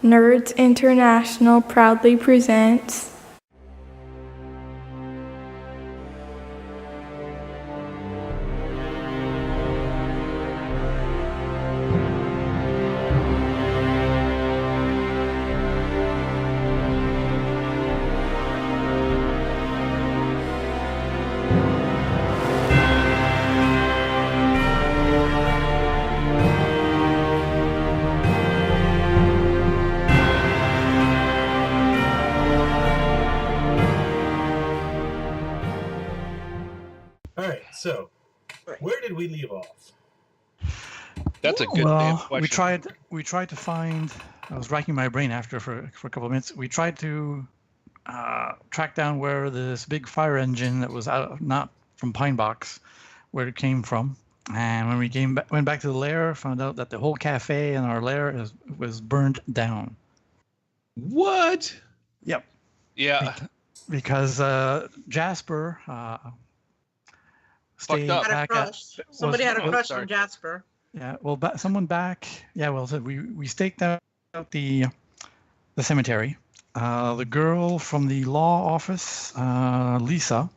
Nerds International proudly presents Alright, so where did we leave off? That's a good damn question. we tried to find. I was racking my brain after for a couple of minutes. We tried to track down where this big fire engine that was out, not from Pine Box, where it came from. And when we went back to the lair, found out that the whole cafe in our lair was burned down. What? Yep. Yeah. Because Jasper stayed up. back at. Somebody had a crush sorry. on Jasper. Yeah, well, someone back. Yeah, well, so we staked out the cemetery. The girl from the law office, Lisa,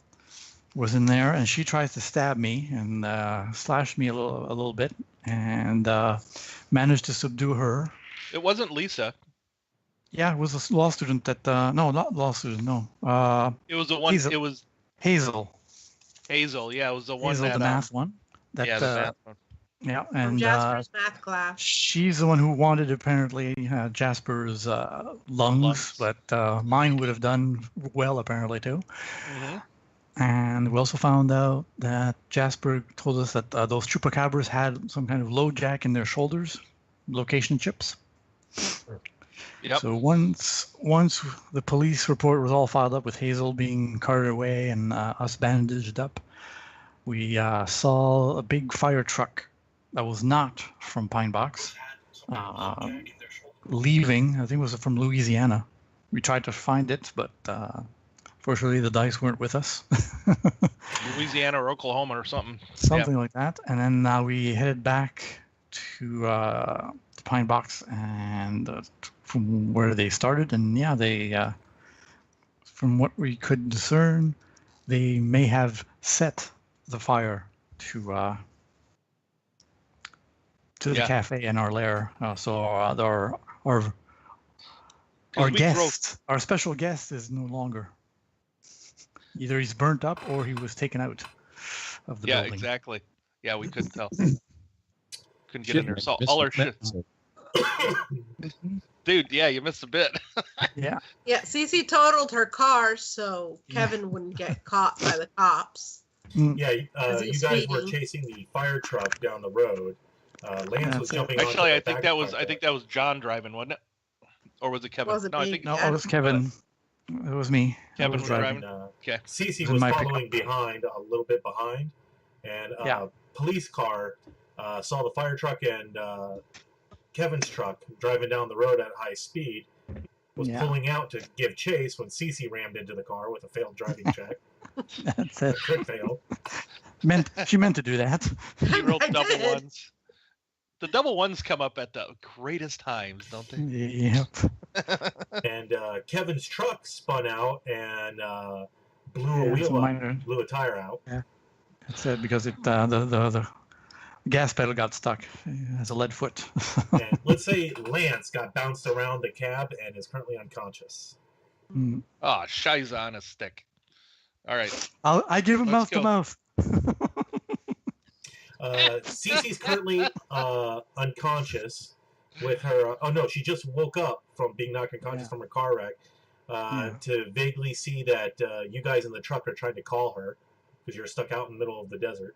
was in there, and she tries to stab me and slash me a little bit, and managed to subdue her. It wasn't Lisa. Yeah, it was a law student that. No, not law student. No. It was the one. Hazel. It was Hazel. Hazel. Yeah, it was the one Hazel, that. the math one. That, yeah, the math one. Yeah, From and Jasper's math class. she's the one who wanted apparently Jasper's lungs, but mine would have done well apparently too. Mm-hmm. And we also found out that Jasper told us that those chupacabras had some kind of low jack in their shoulders, location chips. Yep. So once the police report was all filed up with Hazel being carted away and us bandaged up, we saw a big fire truck that was not from Pine Box, leaving. I think it was from Louisiana. We tried to find it, but fortunately the dice weren't with us. Louisiana or Oklahoma or something. Something like that. And then we headed back to Pine Box and from where they started. And yeah, they, from what we could discern, they may have set the fire to the cafe in our lair. So our guest, our special guest, is no longer. Either he's burnt up or he was taken out of the building. Yeah, exactly. Yeah, we couldn't tell. Couldn't get in there. So all our shit. Dude, yeah, you missed a bit. Yeah. Yeah, Cece totaled her car so Kevin wouldn't get caught by the cops. Yeah, As you he's guys were speeding. chasing the fire truck down the road. Lance was jumping on. Actually, I think that was John driving, wasn't it? Or was it Kevin? Was it no, I me? think No, it was Kevin. It was me. Kevin I was driving. Okay. Cece It was was my following behind, a little bit behind, and police car saw the fire truck and Kevin's truck driving down the road at high speed. Was pulling out to give chase when Cece rammed into the car with a failed driving check. That's it. Quick fail. She meant to do that. He rolled I double did. ones. The double ones come up at the greatest times, don't they? Yep. And Kevin's truck spun out and blew a Yeah, wheel some up, minor- blew a tire out. That's it, because the gas pedal got stuck. It has a lead foot. And let's say Lance got bounced around the cab and is currently unconscious. Mm. Oh, shiza on a stick. All right. I give him Let's mouth to mouth. Cece's currently unconscious with her. Oh no, she just woke up from being knocked unconscious from her car wreck. To vaguely see that you guys in the truck are trying to call her because you're stuck out in the middle of the desert.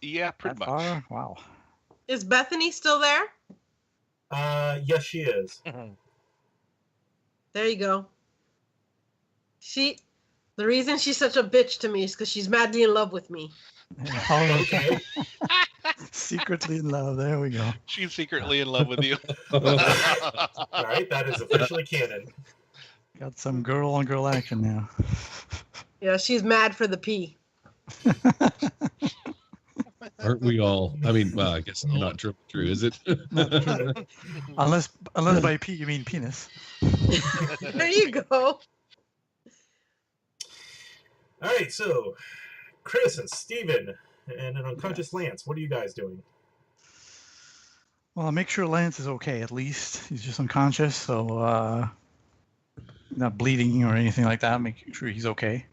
Yeah, pretty That much. far? Wow. Is Bethany still there? Yes, she is. There you go. The reason she's such a bitch to me is because she's madly in love with me. Okay. Secretly in love. There we go. She's secretly in love with you. All right, that is officially canon. Got some girl on girl action now. Yeah, she's mad for the pee. Aren't we all? I mean, well, I guess not true, is it? Unless by P you mean penis. There you go. All right, so Chris and Steven and an unconscious Lance, what are you guys doing? Well, I'll make sure Lance is okay at least. He's just unconscious, so not bleeding or anything like that. Make sure he's okay.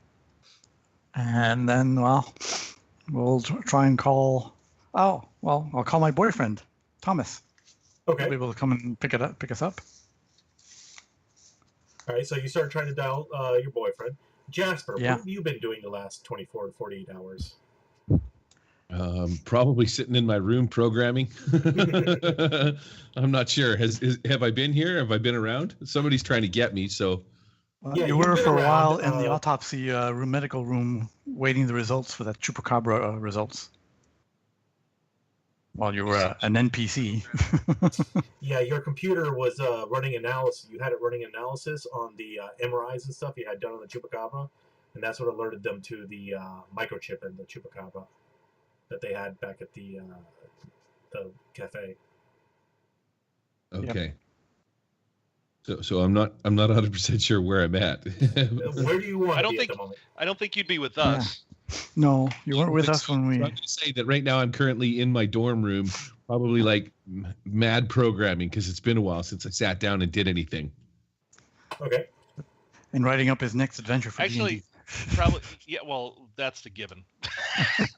And then, well, we'll try and call. Oh, well, I'll call my boyfriend, Thomas. Okay. He'll be able to come and pick us up. All right, so you start trying to dial your boyfriend. Jasper, Yeah. what have you been doing the last 24 to 48 hours? Probably sitting in my room programming. I'm not sure. Have I been here? Have I been around? Somebody's trying to get me, so. Yeah, you you've were been for a while around, in the autopsy room, medical room, waiting the results for that chupacabra results. While you were an NPC. Yeah, your computer was running analysis. You had it running analysis on the MRIs and stuff you had done on the chupacabra, and that's what alerted them to the microchip in the chupacabra that they had back at the cafe. Okay. So I'm not 100% sure where I'm at. Where do you want to be at the moment? I don't think you'd be with us. No, you weren't with us when we. I'm going to say that right now I'm currently in my dorm room, probably like mad programming because it's been a while since I sat down and did anything. Okay. And writing up his next adventure for Actually, D&D. probably. Yeah. Well, that's the given.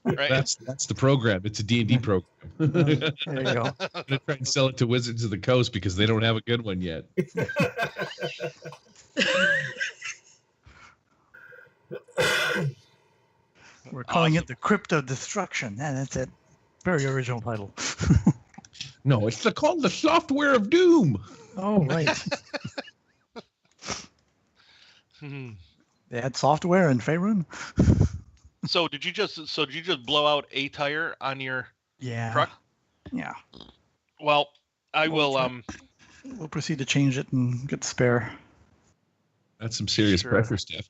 Right. That's the program. It's a D&D program. There you go. I'm going to try and sell it to Wizards of the Coast because they don't have a good one yet. We're calling it the Crypt of Destruction. Yeah, that's it. Very original title. No, it's called the Software of Doom. Oh, right. They had software in Faerun? So did you just blow out a tire on your truck? Yeah. Well, I will. We'll proceed to change it and get the spare. That's some serious pressure stuff.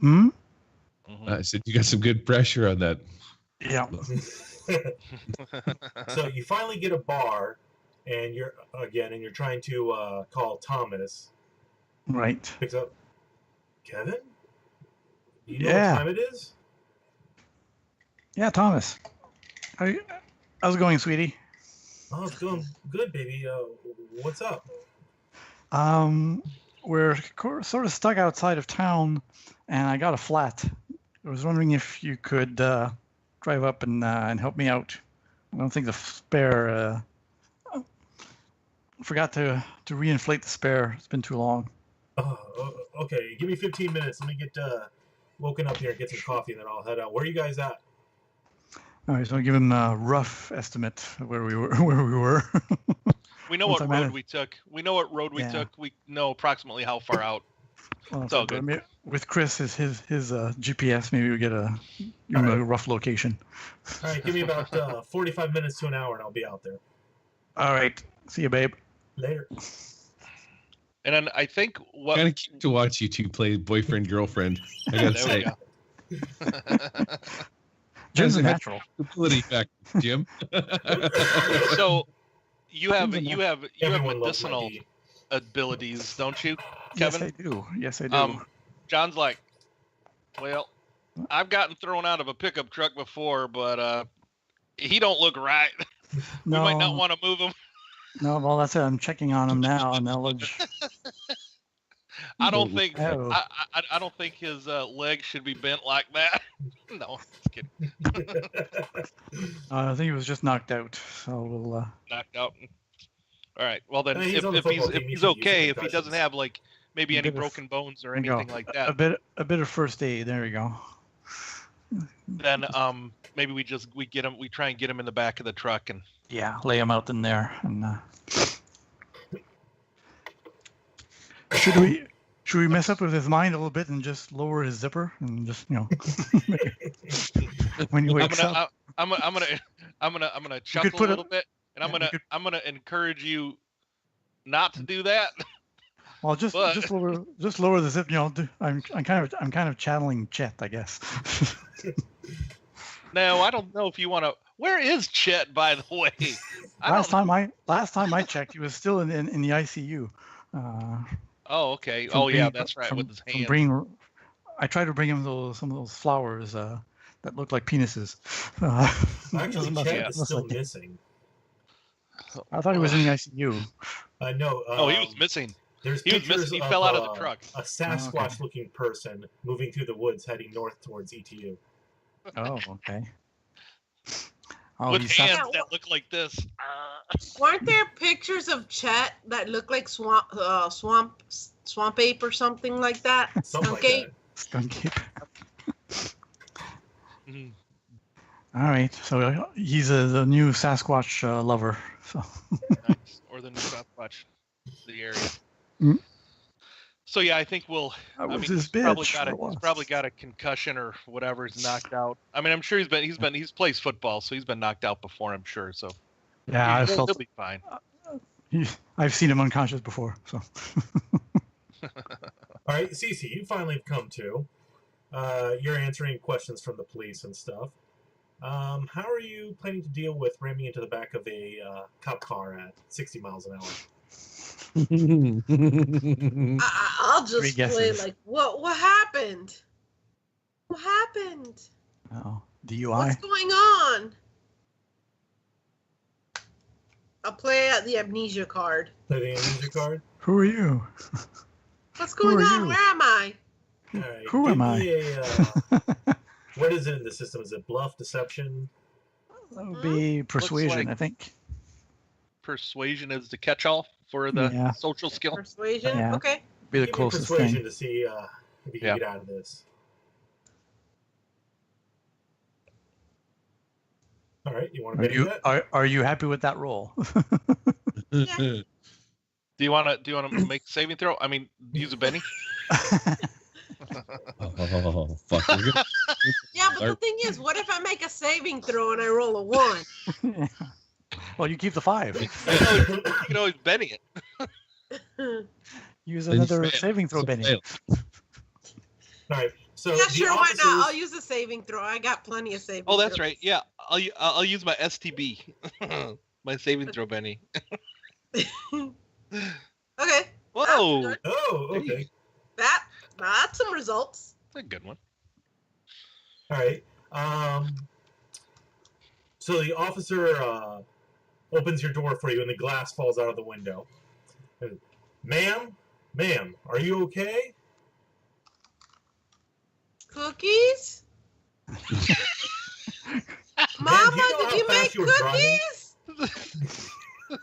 Hmm? I said you got some good pressure on that. Yeah. So you finally get a bar, and you're trying to call Thomas. Right. Picks up. Kevin? Do you know what time it is? Yeah, Thomas. How's it going, sweetie? Oh, it's going good, baby. What's up? We're sort of stuck outside of town, and I got a flat. I was wondering if you could drive up and help me out. I don't think the spare. Forgot to reinflate the spare. It's been too long. Oh, okay. Give me 15 minutes. Let me get woken up here and get some coffee, and then I'll head out. Where are you guys at? All right, so I'll give him a rough estimate of where we were. We know what road we took. We know what road we took. We know approximately how far out. Well, it's all good. With Chris, his GPS, maybe we get a rough location. All right, give me about 45 minutes to an hour, and I'll be out there. All right. See you, babe. Later. And then I think what kind of cute to watch you two play boyfriend girlfriend. I gotta say. Jim's a natural. Ability back, Jim. So you have medicinal abilities, don't you, Kevin? Yes, I do. John's like, well, I've gotten thrown out of a pickup truck before, but he don't look right. We might not want to move him. No, well, that's it. I'm checking on him now. Knowledge. I don't think I don't think his leg should be bent like that. No, just kidding. I think he was just knocked out. So we'll knocked out. All right. Well then, if he's okay, if he doesn't have like maybe any broken bones or anything like that, a bit of first aid. There you go. Then maybe we try and get him in the back of the truck and lay him out in there. And should we mess up with his mind a little bit and just lower his zipper and just when he wakes up? I'm gonna chuckle a little bit, and I'm gonna encourage you not to do that. Well, just lower the zip. I'm kind of channeling Chet, I guess. No, I don't know if you want to. Where is Chet, by the way? Last time I checked, he was still in the ICU. Oh, okay. From Oh, yeah, being- that's right. from- with his from hand. I tried to bring him some of those flowers that look like penises. Actually, Must- Chet must is still like- missing. I thought he was in the ICU. I know. Oh, he was missing. There's He was pictures missing. He of, fell out of the truck. A Sasquatch-looking person moving through the woods, heading north towards ETU. Oh, okay. Oh, With he's hands Sas- that look like this. Weren't there pictures of Chet that look like swamp ape or something like that? Something like Skunk ape? that. skunk ape. Mhm. All right, so he's the new Sasquatch lover. So Nice. Or the new Sasquatch, the area. Mm. So yeah, I think we'll. that I was mean, his bitch. he's probably got a concussion or whatever. He's knocked out. I mean, I'm sure he's plays football, so he's been knocked out before. I'm sure. So Yeah, I he'll felt. be fine. I've seen him unconscious before. So All right, Cece, you finally have come to. You're answering questions from the police and stuff. How are you planning to deal with ramming into the back of a cop car at 60 miles an hour? I'll Three just play guesses. like, what happened? What happened? oh, DUI. What's going on? I'll play at the amnesia card. Play the amnesia card? Who are you? What's Who going are on? you? Where am I? All right, Who give am I? me what is it in the system? Is it bluff, deception? That would be persuasion, like- I think. Persuasion is the catch-all for the Yeah. social skill. Persuasion? Yeah. Okay. Be the Give me closest persuasion thing. to see if you can Yeah. get out of this. All right, you want to Are bet you that? are you happy with that roll? Do you want to make a saving throw? I mean, use a Benny. Oh, fuck. We're gonna- Yeah, but the thing is, what if I make a saving throw and I roll a 1? Well, you keep the 5. You can always Benny it. Use Then you another fail. saving throw, So Benny. fail. All right, so Yeah, the sure, why not? officers- I'll use a saving throw. I got plenty of saving Oh, that's throws. right. Yeah, I'll use my STB, my saving throw Benny. Okay. Whoa, good. Oh, okay. That's some results. that's a good one. All right. So the officer opens your door for you, and the glass falls out of the window. Ma'am, are you okay? Cookies? Ma'am, Mama, do you know did how you make fast you were driving?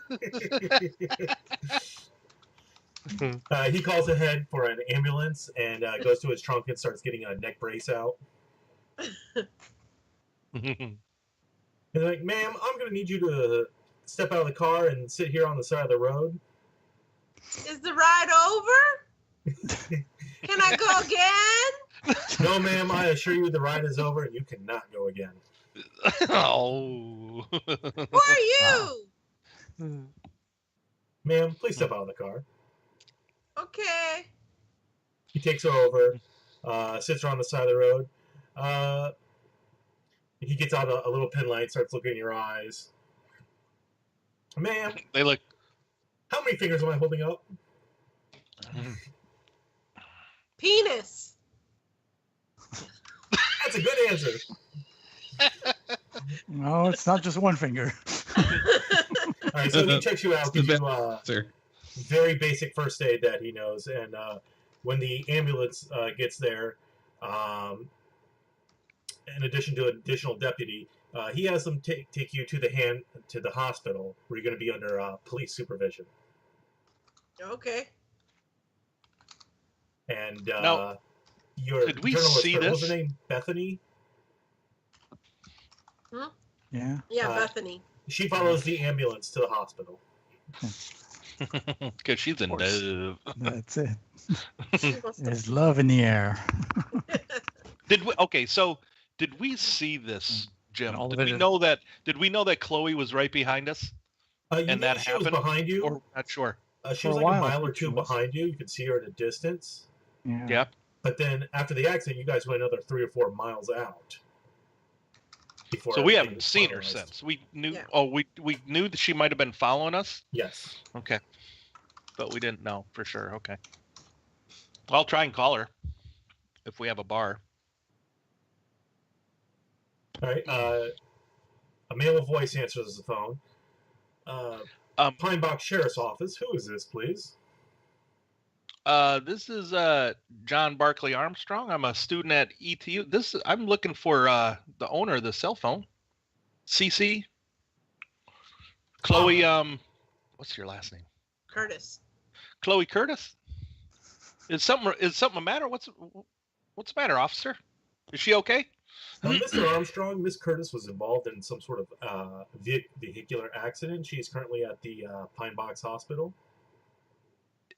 cookies? He calls ahead for an ambulance and goes to his trunk and starts getting a neck brace out. And they're like, ma'am, I'm going to need you to step out of the car and sit here on the side of the road. Is the ride over? Can I go again? No, ma'am, I assure you the ride is over and you cannot go again. Oh. Who are you? Ma'am, please step out of the car. Okay. He takes her over, sits her on the side of the road. He gets out a little pen light, starts looking in your eyes. Ma'am, They look. how many fingers am I holding up? Penis. That's a good answer. No, it's not just one finger. All right, so he checks you out, gives you Sir. very basic first aid that he knows, and when the ambulance gets there, in addition to an additional deputy, he has them take you to the hospital where you're going to be under police supervision. Okay. And Now, your did we journalist, see what was this? her name? Bethany. Yeah. Yeah, Uh, Bethany. She follows the ambulance to the hospital. Because she's in Of course. love. That's it. She must have- There's love in the air. So did we see this, Jim? All of Did it we is- know that Chloe was right behind us? You And knew that she was happened? behind you. Or not sure. She For was a like while, a I mile or think she two was. behind you. You could see her at a distance. Yeah. Yeah. But then after the accident, you guys went another 3 or 4 miles out. before. So we everything haven't was seen her finalized. since. We knew. Yeah. Oh, we knew that she might have been following us. Yes. Okay, but we didn't know for sure. Okay, I'll try and call her if we have a bar. All right. A male voice answers the phone. Pine Box Sheriff's Office. Who is this, please? This is John Barkley Armstrong. I'm a student at ETU. I'm looking for the owner of the cell phone. CC. Chloe. What's your last name? Curtis. Chloe Curtis. Is something the matter? What's the matter, officer? Is she okay? Mr. Armstrong, Miss Curtis was involved in some sort of vehicular accident. She is currently at the Pine Box Hospital.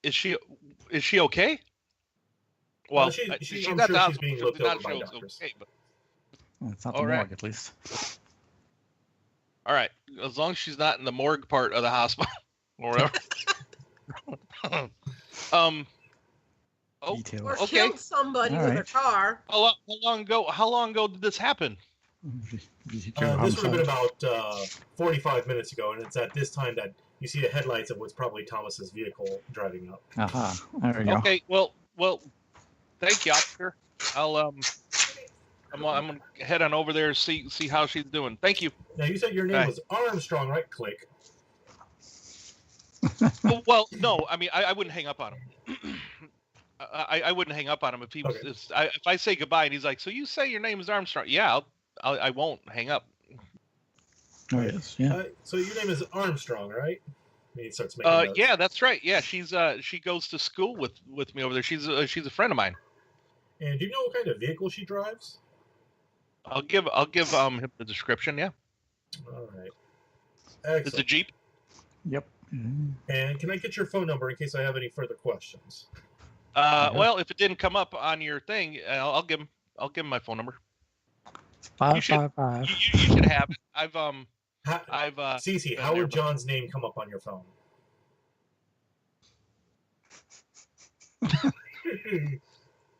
Is she okay? Well, she's at being the looked hospital, over not by sure it's doctors. okay, but It's not the All right. morgue, at least. all right. As long as she's not in the morgue part of the hospital or whatever. Oh, Details. Or okay. killed somebody All with a right. car. How long ago did this happen? This would have been about 45 minutes ago, and it's at this time that you see the headlights of what's probably Thomas's vehicle driving up. Aha, there we go. Okay. Well. Thank you, officer. I'm gonna head on over there and see how she's doing. Thank you. Now, you said your name Right. was Armstrong, right? Click. Well, no. I mean, I wouldn't hang up on him. I wouldn't hang up on him if he was. Okay. If I say goodbye and he's like, "So you say your name is Armstrong?" Yeah, I won't hang up. Oh, yes, yeah. So your name is Armstrong, right? He starts making notes. Yeah, that's right. Yeah, she goes to school with me over there. She's a friend of mine. And do you know what kind of vehicle she drives? I'll give him the description. Yeah, All right. it's a Excellent. Jeep. Yep. Mhm. And can I get your phone number in case I have any further questions? Well, if it didn't come up on your thing, I'll give him my phone number. It's You should- 555. You should have it. I've Cece, how would John's name come up on your phone?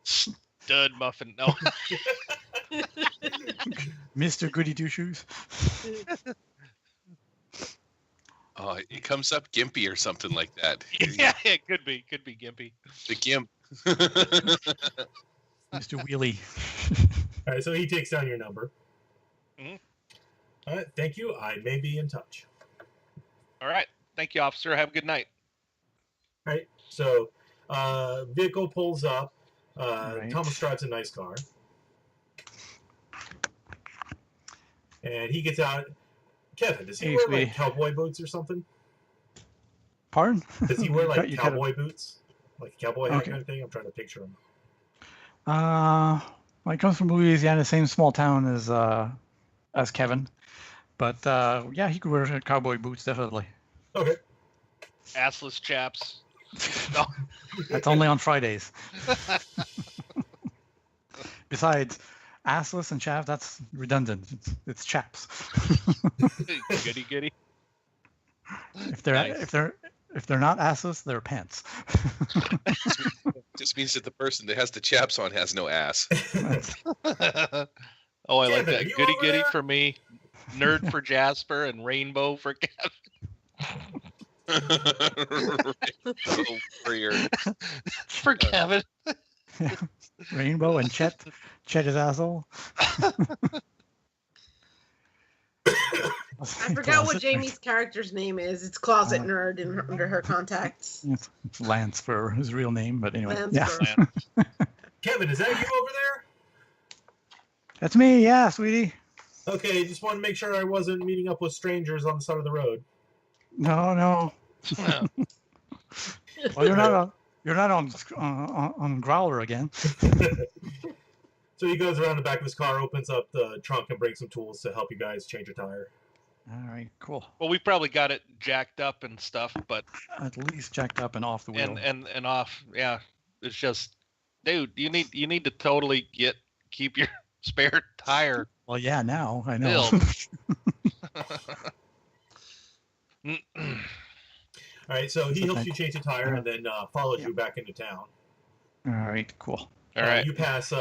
Stud Muffin. No. Mr. Goody Two Shoes. Oh, it comes up Gimpy or something like that. Yeah, it could be Gimpy. The Gimp. Mr. Wheelie. All right, so he takes down your number. Mhm. All right, thank you. I may be in touch. All right. Thank you, officer. Have a good night. All right, so vehicle pulls up. Right. Thomas drives a nice car. And he gets out. Kevin, does he Hey, wear sweetie. like cowboy boots or something? Pardon? Does he wear like You cut it. cowboy boots? Like a cowboy hat Okay. kind of thing? I'm trying to picture him. Well, he comes from Louisiana, same small town as Kevin. But yeah, he could wear cowboy boots, definitely. Okay. Assless chaps. No. That's only on Fridays. Besides, assless and chaps, that's redundant. It's chaps. Goody. If they're Nice. if they're not assless, they're pants. Just means that the person that has the chaps on has no ass. Oh, I like Kevin, are that. you Goody over there? for me, nerd for Jasper, and rainbow for Kevin. Oh, for your For Kevin. Rainbow and Chet his asshole. I forgot what Jamie's character's name is. It's Closet Nerd under her contacts. It's Lance for his real name, but anyway. Lance Yeah, Burr. Kevin, is that you over there? that's me. Yeah, sweetie. Okay, just wanted to make sure I wasn't meeting up with strangers on the side of the road. No. Well, you're not on Growler again. So he goes around the back of his car, opens up the trunk, and brings some tools to help you guys change a tire. All right, cool. Well, we probably got it jacked up and stuff, but At least jacked up and off the wheel. and off. Yeah, it's just, dude, you need to totally keep your spare tire. Well, yeah, now I know. All right, so he So helps thank- you change the tire and then follows Yeah. you back into town. All right, cool. All right. You pass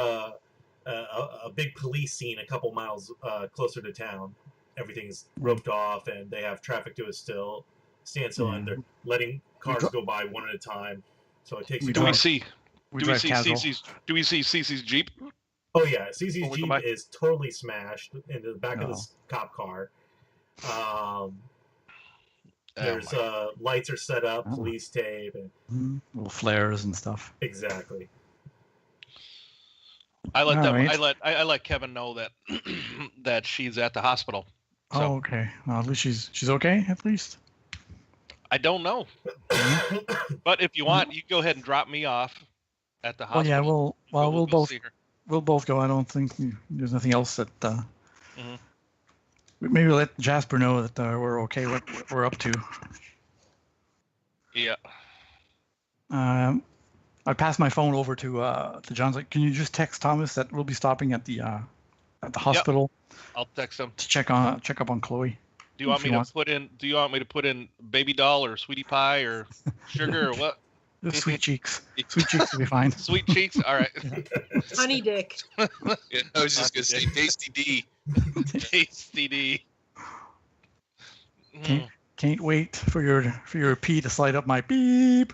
a big police scene a couple miles closer to town. Everything's roped off, and they have traffic to a standstill, and they're letting cars go by one at a time. So it takes you. Do we see casual. Cece's Jeep? Oh yeah, Cece's Jeep is totally smashed into the back of this cop car. There's lights are set up, police tape, and little flares and stuff. Exactly. I let Kevin know that that she's at the hospital. So. Oh, okay. Well, at least she's okay. At least. I don't know. But if you want, you go ahead and drop me off at the hospital. Well, yeah, we'll both go. I don't think there's nothing else that. Maybe let Jasper know that we're okay. What we're up to. Yeah. I passed my phone over to John's. Like, can you just text Thomas that we'll be stopping at the hospital? Yep. I'll text him to check up on Chloe. Do you want me to put in baby doll or sweetie pie or sugar or what? Just sweet cheeks. Sweet cheeks will be fine. Sweet cheeks. All right. Honey dick. Yeah, I was just gonna say Tasty D. Tasty D. Can't wait for your pee to slide up my beep.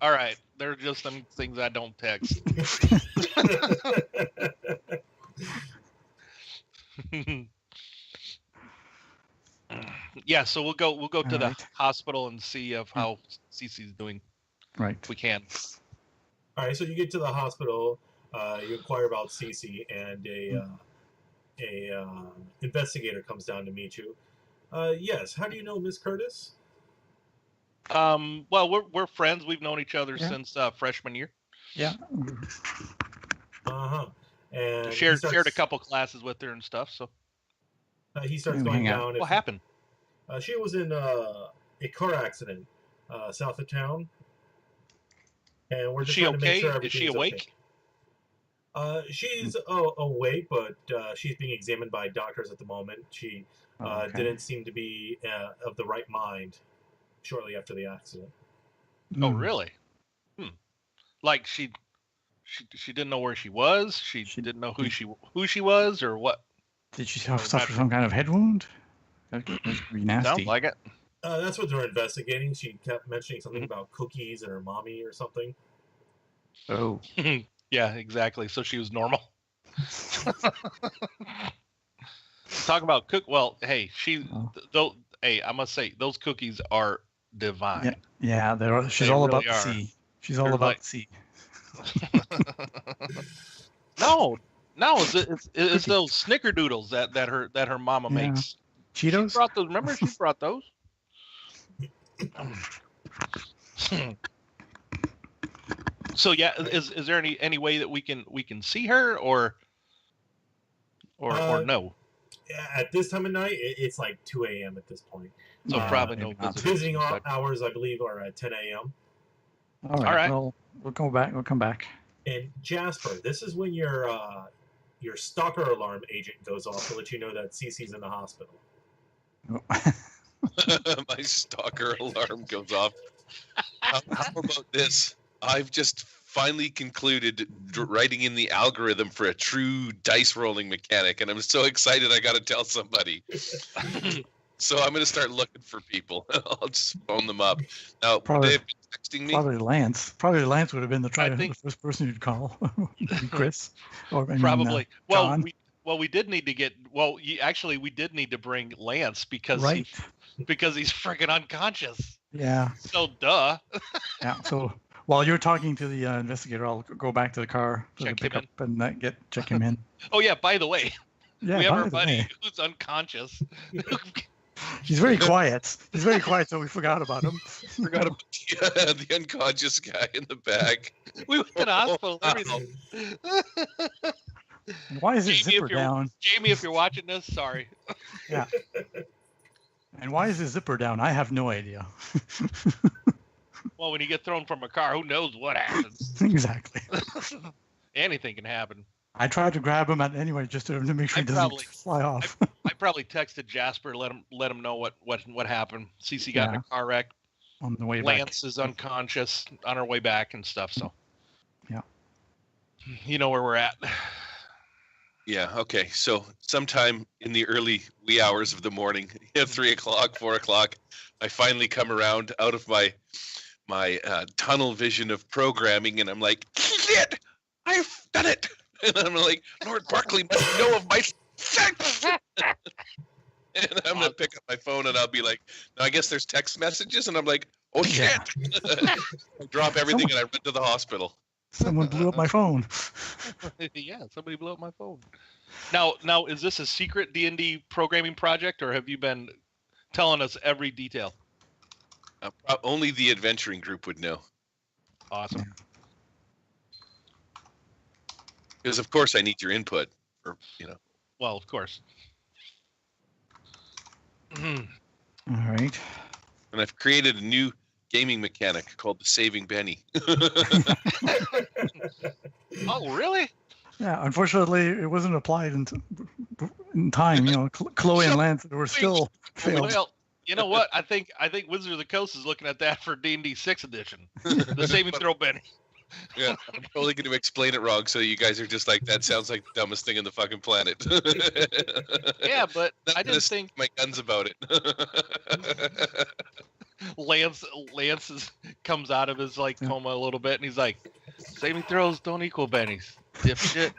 All right. They're just some things I don't text. Yeah, so we'll go to the hospital and see of how Cece's doing. Right. If we can. All right, so you get to the hospital, you inquire about Cece, and a investigator comes down to meet you. Yes, how do you know Miss Curtis? Well, we're friends. We've known each other since freshman year. Yeah. And shared a couple classes with her and stuff. So he starts going down. What happened? She was in a car accident south of town, and we're just trying to make sure everything's Is she awake? Okay. She's awake, but she's being examined by doctors at the moment. She didn't seem to be of the right mind shortly after the accident. Oh, really? Like she didn't know where she was. She didn't know who she was, or what? Did she suffer some kind of head wound? That'd be nasty. Sounds like it. That's what they're investigating. She kept mentioning something about cookies and her mommy or something. Oh. Yeah, exactly. So she was normal. Talk about cook. Well, hey, I must say those cookies are divine. Yeah, she's all about the sea. She's all about the sea. No, it's those snickerdoodles that her mama makes. Cheetos? She brought those. Remember, she brought those. So yeah, is there any way that we can see her or no? Yeah, at this time of night, it's like 2 a.m. at this point. So probably no visiting hours, I believe, are at 10 a.m. All right. Well, we'll go back. We'll come back. And Jasper, this is when your stalker alarm agent goes off to let you know that Cece's in the hospital. My stalker alarm goes off. How about this? I've just finally concluded writing in the algorithm for a true dice rolling mechanic, and I'm so excited I got to tell somebody. So I'm going to start looking for people. I'll just phone them up. Now, they've been texting me. Probably Lance would have been the first person you'd call. Chris. Probably. John. We did need to get. Well, we did need to bring Lance because he's freaking unconscious. Yeah. So duh. Yeah. So while you're talking to the investigator, I'll go back to the car check pick up and check him in. Oh yeah. By the way, we have a buddy who's unconscious. He's very quiet. He's very quiet, so we forgot about him. Forgot about the unconscious guy in the back. We went to the hospital. Everything. Why is his zipper down? Jamie, if you're watching this, sorry. Yeah. And why is his zipper down? I have no idea. Well, when you get thrown from a car, who knows what happens? Exactly. Anything can happen. I tried to grab him anyway, just to make sure he doesn't fly off. I probably texted Jasper, let him know what happened. Cece got in a car wreck. On the way back. Lance is unconscious on her way back and stuff. So. Yeah. You know where we're at. Yeah. Okay. So sometime in the early wee hours of the morning, at 3 o'clock, 4 o'clock, I finally come around out of my tunnel vision of programming, and I'm like, shit, I've done it. And I'm like, Lord Barkley must know of my sex. And I'm gonna pick up my phone, and I'll be like, no, I guess there's text messages, and I'm like, oh shit. Yeah. I drop everything and I run to the hospital. Someone blew up my phone. Yeah, somebody blew up my phone. Now, is this a secret D&D programming project, or have you been telling us every detail? Only the adventuring group would know. Awesome. Because of course I need your input, or Well, of course. All right. And I've created a new gaming mechanic called the Saving Benny. Oh, really? Yeah, unfortunately, it wasn't applied in time. Chloe and Lance were still failed. Well, you know what? I think Wizard of the Coast is looking at that for D&D 6th edition. The saving throw Benny. Yeah, I'm totally going to explain it wrong, so you guys are just like, that sounds like the dumbest thing in the fucking planet. Yeah, but I didn't stick think my guns about it. Lance comes out of his coma a little bit, and he's like, saving throws don't equal bennies. Dipshit.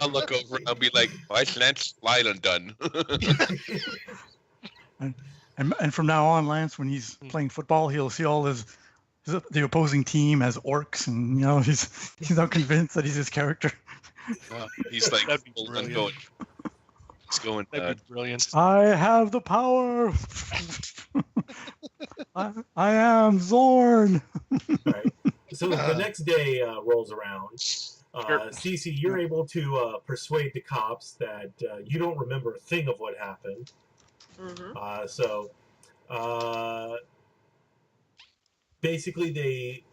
I'll look over and I'll be like, why is Lance slide undone? And from now on, Lance, when he's playing football, he'll see all the opposing team as orcs, and he's not convinced that he's his character. He's like, That'd be brilliant. It's going. That'd be brilliant. I have the power. I am Zorn. Right. So the next day rolls around. Cece, you're able to persuade the cops that you don't remember a thing of what happened. Mm-hmm. So basically, they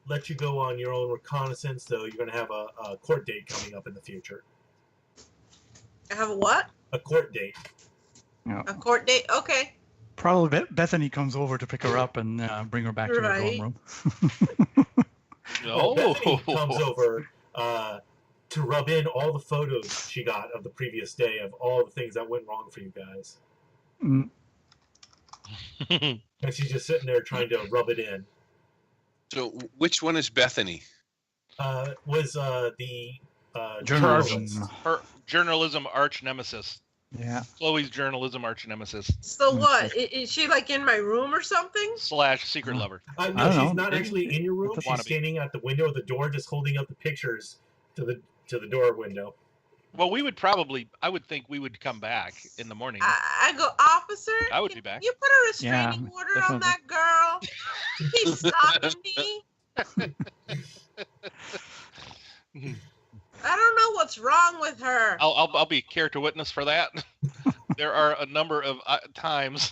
let you go on your own reconnaissance, though you're going to have a court date coming up in the future. I have a what? A court date. Yeah. A court date? Okay. Probably Bethany comes over to pick her up and bring her back to her dorm room. Bethany comes over to rub in all the photos she got of the previous day of all the things that went wrong for you guys. Mm. And she's just sitting there trying to rub it in. So, which one is Bethany? Was the Journalism. Her journalism arch nemesis. Yeah. Chloe's journalism arch nemesis. So what? Is she in my room or something? / secret lover. No, she's not actually in your room. She's standing at the window of the door, just holding up the pictures to the door window. Well, I would think we would come back in the morning. I go, officer. I would be back. You put a restraining order on that girl. She's stalking me. I don't know what's wrong with her. I'll be character witness for that. There are a number of times.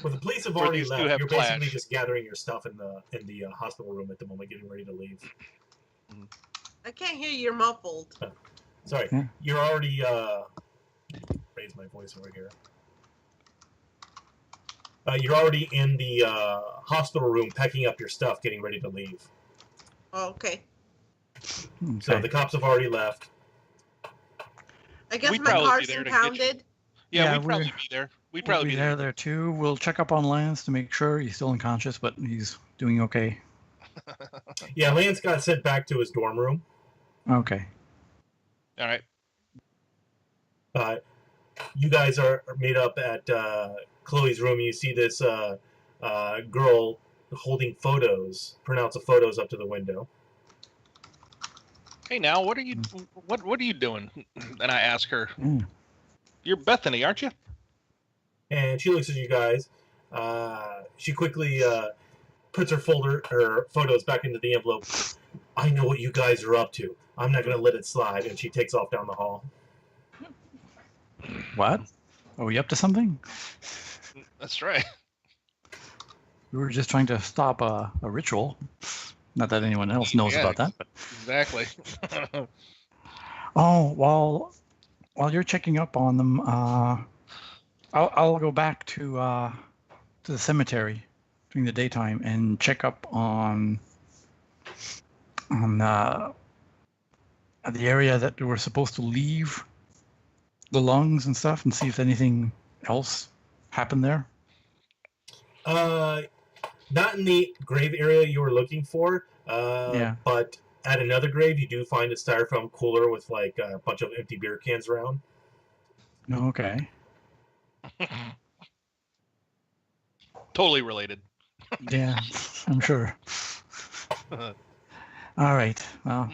Well, the police have already left. You're basically just gathering your stuff in the hospital room at the moment, getting ready to leave. I can't hear you. You're muffled. Sorry, you're already. Raise my voice over here. You're already in the hospital room, packing up your stuff, getting ready to leave. Oh, okay. So the cops have already left. I guess my car's impounded. Yeah, we'd probably be there. We'd probably be there too. We'll check up on Lance to make sure he's still unconscious, but he's doing okay. Yeah, Lance got sent back to his dorm room. Okay. All right. You guys are made up at Chloe's room. You see this girl holding photos, pronounced photos up to the window. Hey, now, what are you doing? And I ask her, You're Bethany, aren't you? And she looks at you guys. She quickly puts her photos back into the envelope. I know what you guys are up to. I'm not going to let it slide. And she takes off down the hall. What? Are we up to something? That's right. We were just trying to stop a ritual. Not that anyone else knows about that. But... Exactly. Oh, while you're checking up on them, I'll go back to the cemetery during the daytime and check up on the area that we're supposed to leave the lungs and stuff, and see if anything else happened there? Not in the grave area you were looking for. Yeah. But at another grave, you do find a styrofoam cooler with like a bunch of empty beer cans around. Okay. Totally related. Yeah, I'm sure. All right. Well,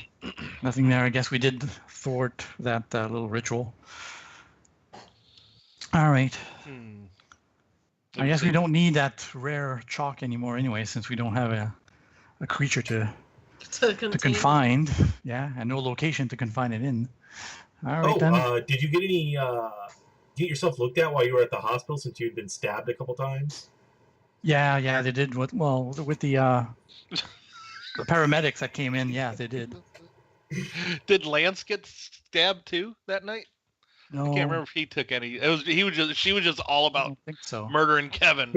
nothing there. I guess we did thwart that little ritual. All right. I guess we don't need that rare chalk anymore anyway, since we don't have a creature to confine. Yeah, and no location to confine it in. All right, then. Did you get any get yourself looked at while you were at the hospital, since you'd been stabbed a couple times? Yeah, they did. With the paramedics that came in, yeah, they did. Did Lance get stabbed too that night? No, I can't remember if he took any. She was just all I about don't think so. murdering Kevin.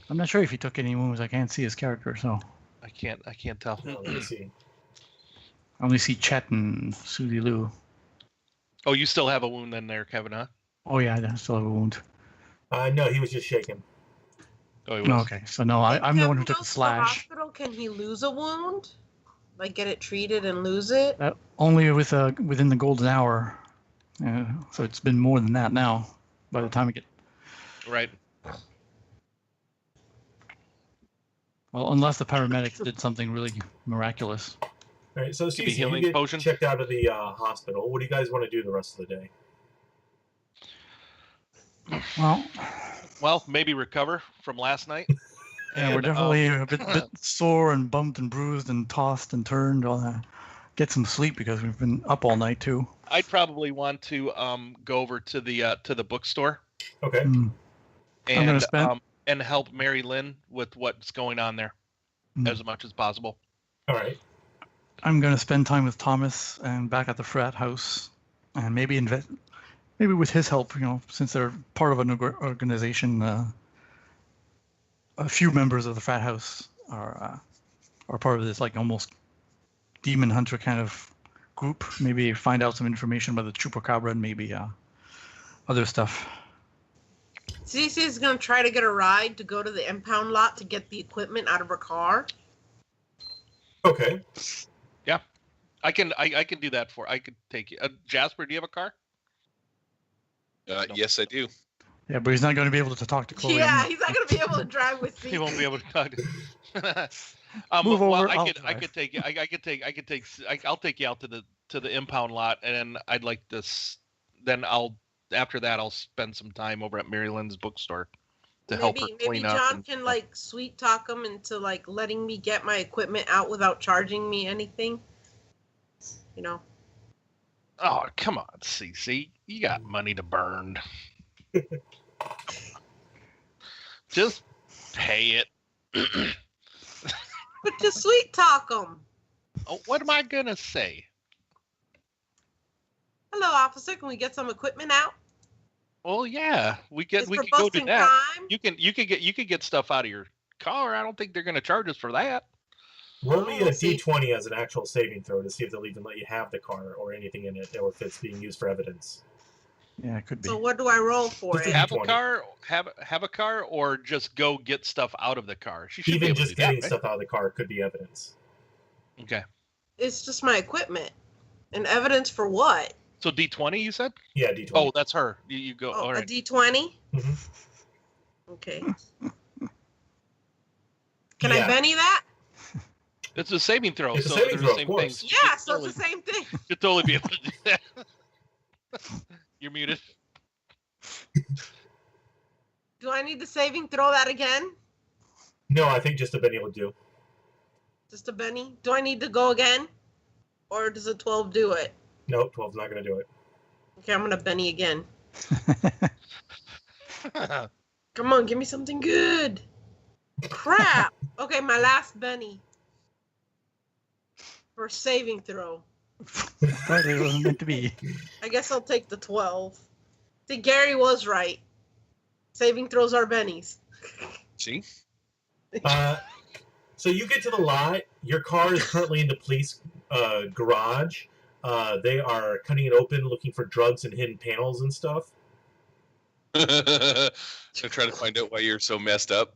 I'm not sure if he took any wounds. I can't see his character, so I can't tell. No, let me see. I only see Chet and Susie Lou. Oh, you still have a wound in there, Kevin, huh? Oh yeah, I still have a wound. No, he was just shaken. Oh, he was. No, okay. So no, I'm the one who took the slash. Hospital, can he lose a wound? Like get it treated and lose it? Only within the golden hour. So it's been more than that now. By the time we get. Right. Well, unless the paramedics did something really miraculous. All right, so Could be Cece, healing you get potion? checked out of the hospital. What do you guys want to do the rest of the day? Well, maybe recover from last night. yeah, we're definitely a bit sore and bumped and bruised and tossed and turned. All that. Get some sleep because we've been up all night too. I'd probably want to go over to the bookstore. Okay. I'm gonna spend. And help Mary Lynn with what's going on there as much as possible. All right. I'm going to spend time with Thomas and back at the frat house, and maybe with his help, since they're part of an organization. A few members of the frat house are part of this, like almost demon hunter kind of group. Maybe find out some information about the chupacabra and maybe other stuff. Cece is going to try to get a ride to go to the impound lot to get the equipment out of her car. Okay. Yeah, I can do that I could take you. Jasper, do you have a car? Yes, I do. Yeah, but he's not going to be able to talk to Chloe. Yeah, he's not going to be able to drive with Cece. He won't be able to talk. Move over, I could take you. I'll take you out to the impound lot, and then I'd like this. Then after that, I'll spend some time over at Mary Lynn's bookstore to help her clean up. Maybe John can like sweet talk him into like letting me get my equipment out without charging me anything. Oh, come on, Cece. You got money to burn. Just pay it. But just sweet talk him. Oh, what am I gonna say? Hello, officer. Can we get some equipment out? Well, yeah, we could go do that. Crime? You could get stuff out of your car. I don't think they're gonna charge us for that. Roll me a D20 as an actual saving throw to see if they'll even let you have the car or anything in it, or if it's being used for evidence. Yeah, it could be. So what do I roll for it? Have a car, or just go get stuff out of the car. She should be Even able just to do getting that, right? stuff out of the car could be evidence. Okay. It's just my equipment. And evidence for what? So D20, you said? Yeah, D20. Oh, that's her. You go. Oh, All right. a D20? Mm-hmm. Okay. Can I Benny that? It's a saving throw. It's a so saving they're throw, the of same course. things. Yeah, so it's the same thing. You'd totally be able to do that. You're muted. Do I need the saving throw that again? No, I think just a Benny will do. Just a Benny? Do I need to go again? Or does a 12 do it? Nope, 12's not going to do it. Okay, I'm going to Benny again. Come on, give me something good. Crap. Okay, my last Benny. For saving throw. But it wasn't meant to be. I guess I'll take the 12. See, Gary was right. Saving throws are bennies. See? So you get to the lot. Your car is currently in the police garage. They are cutting it open, looking for drugs and hidden panels and stuff. I'm trying to find out why you're so messed up.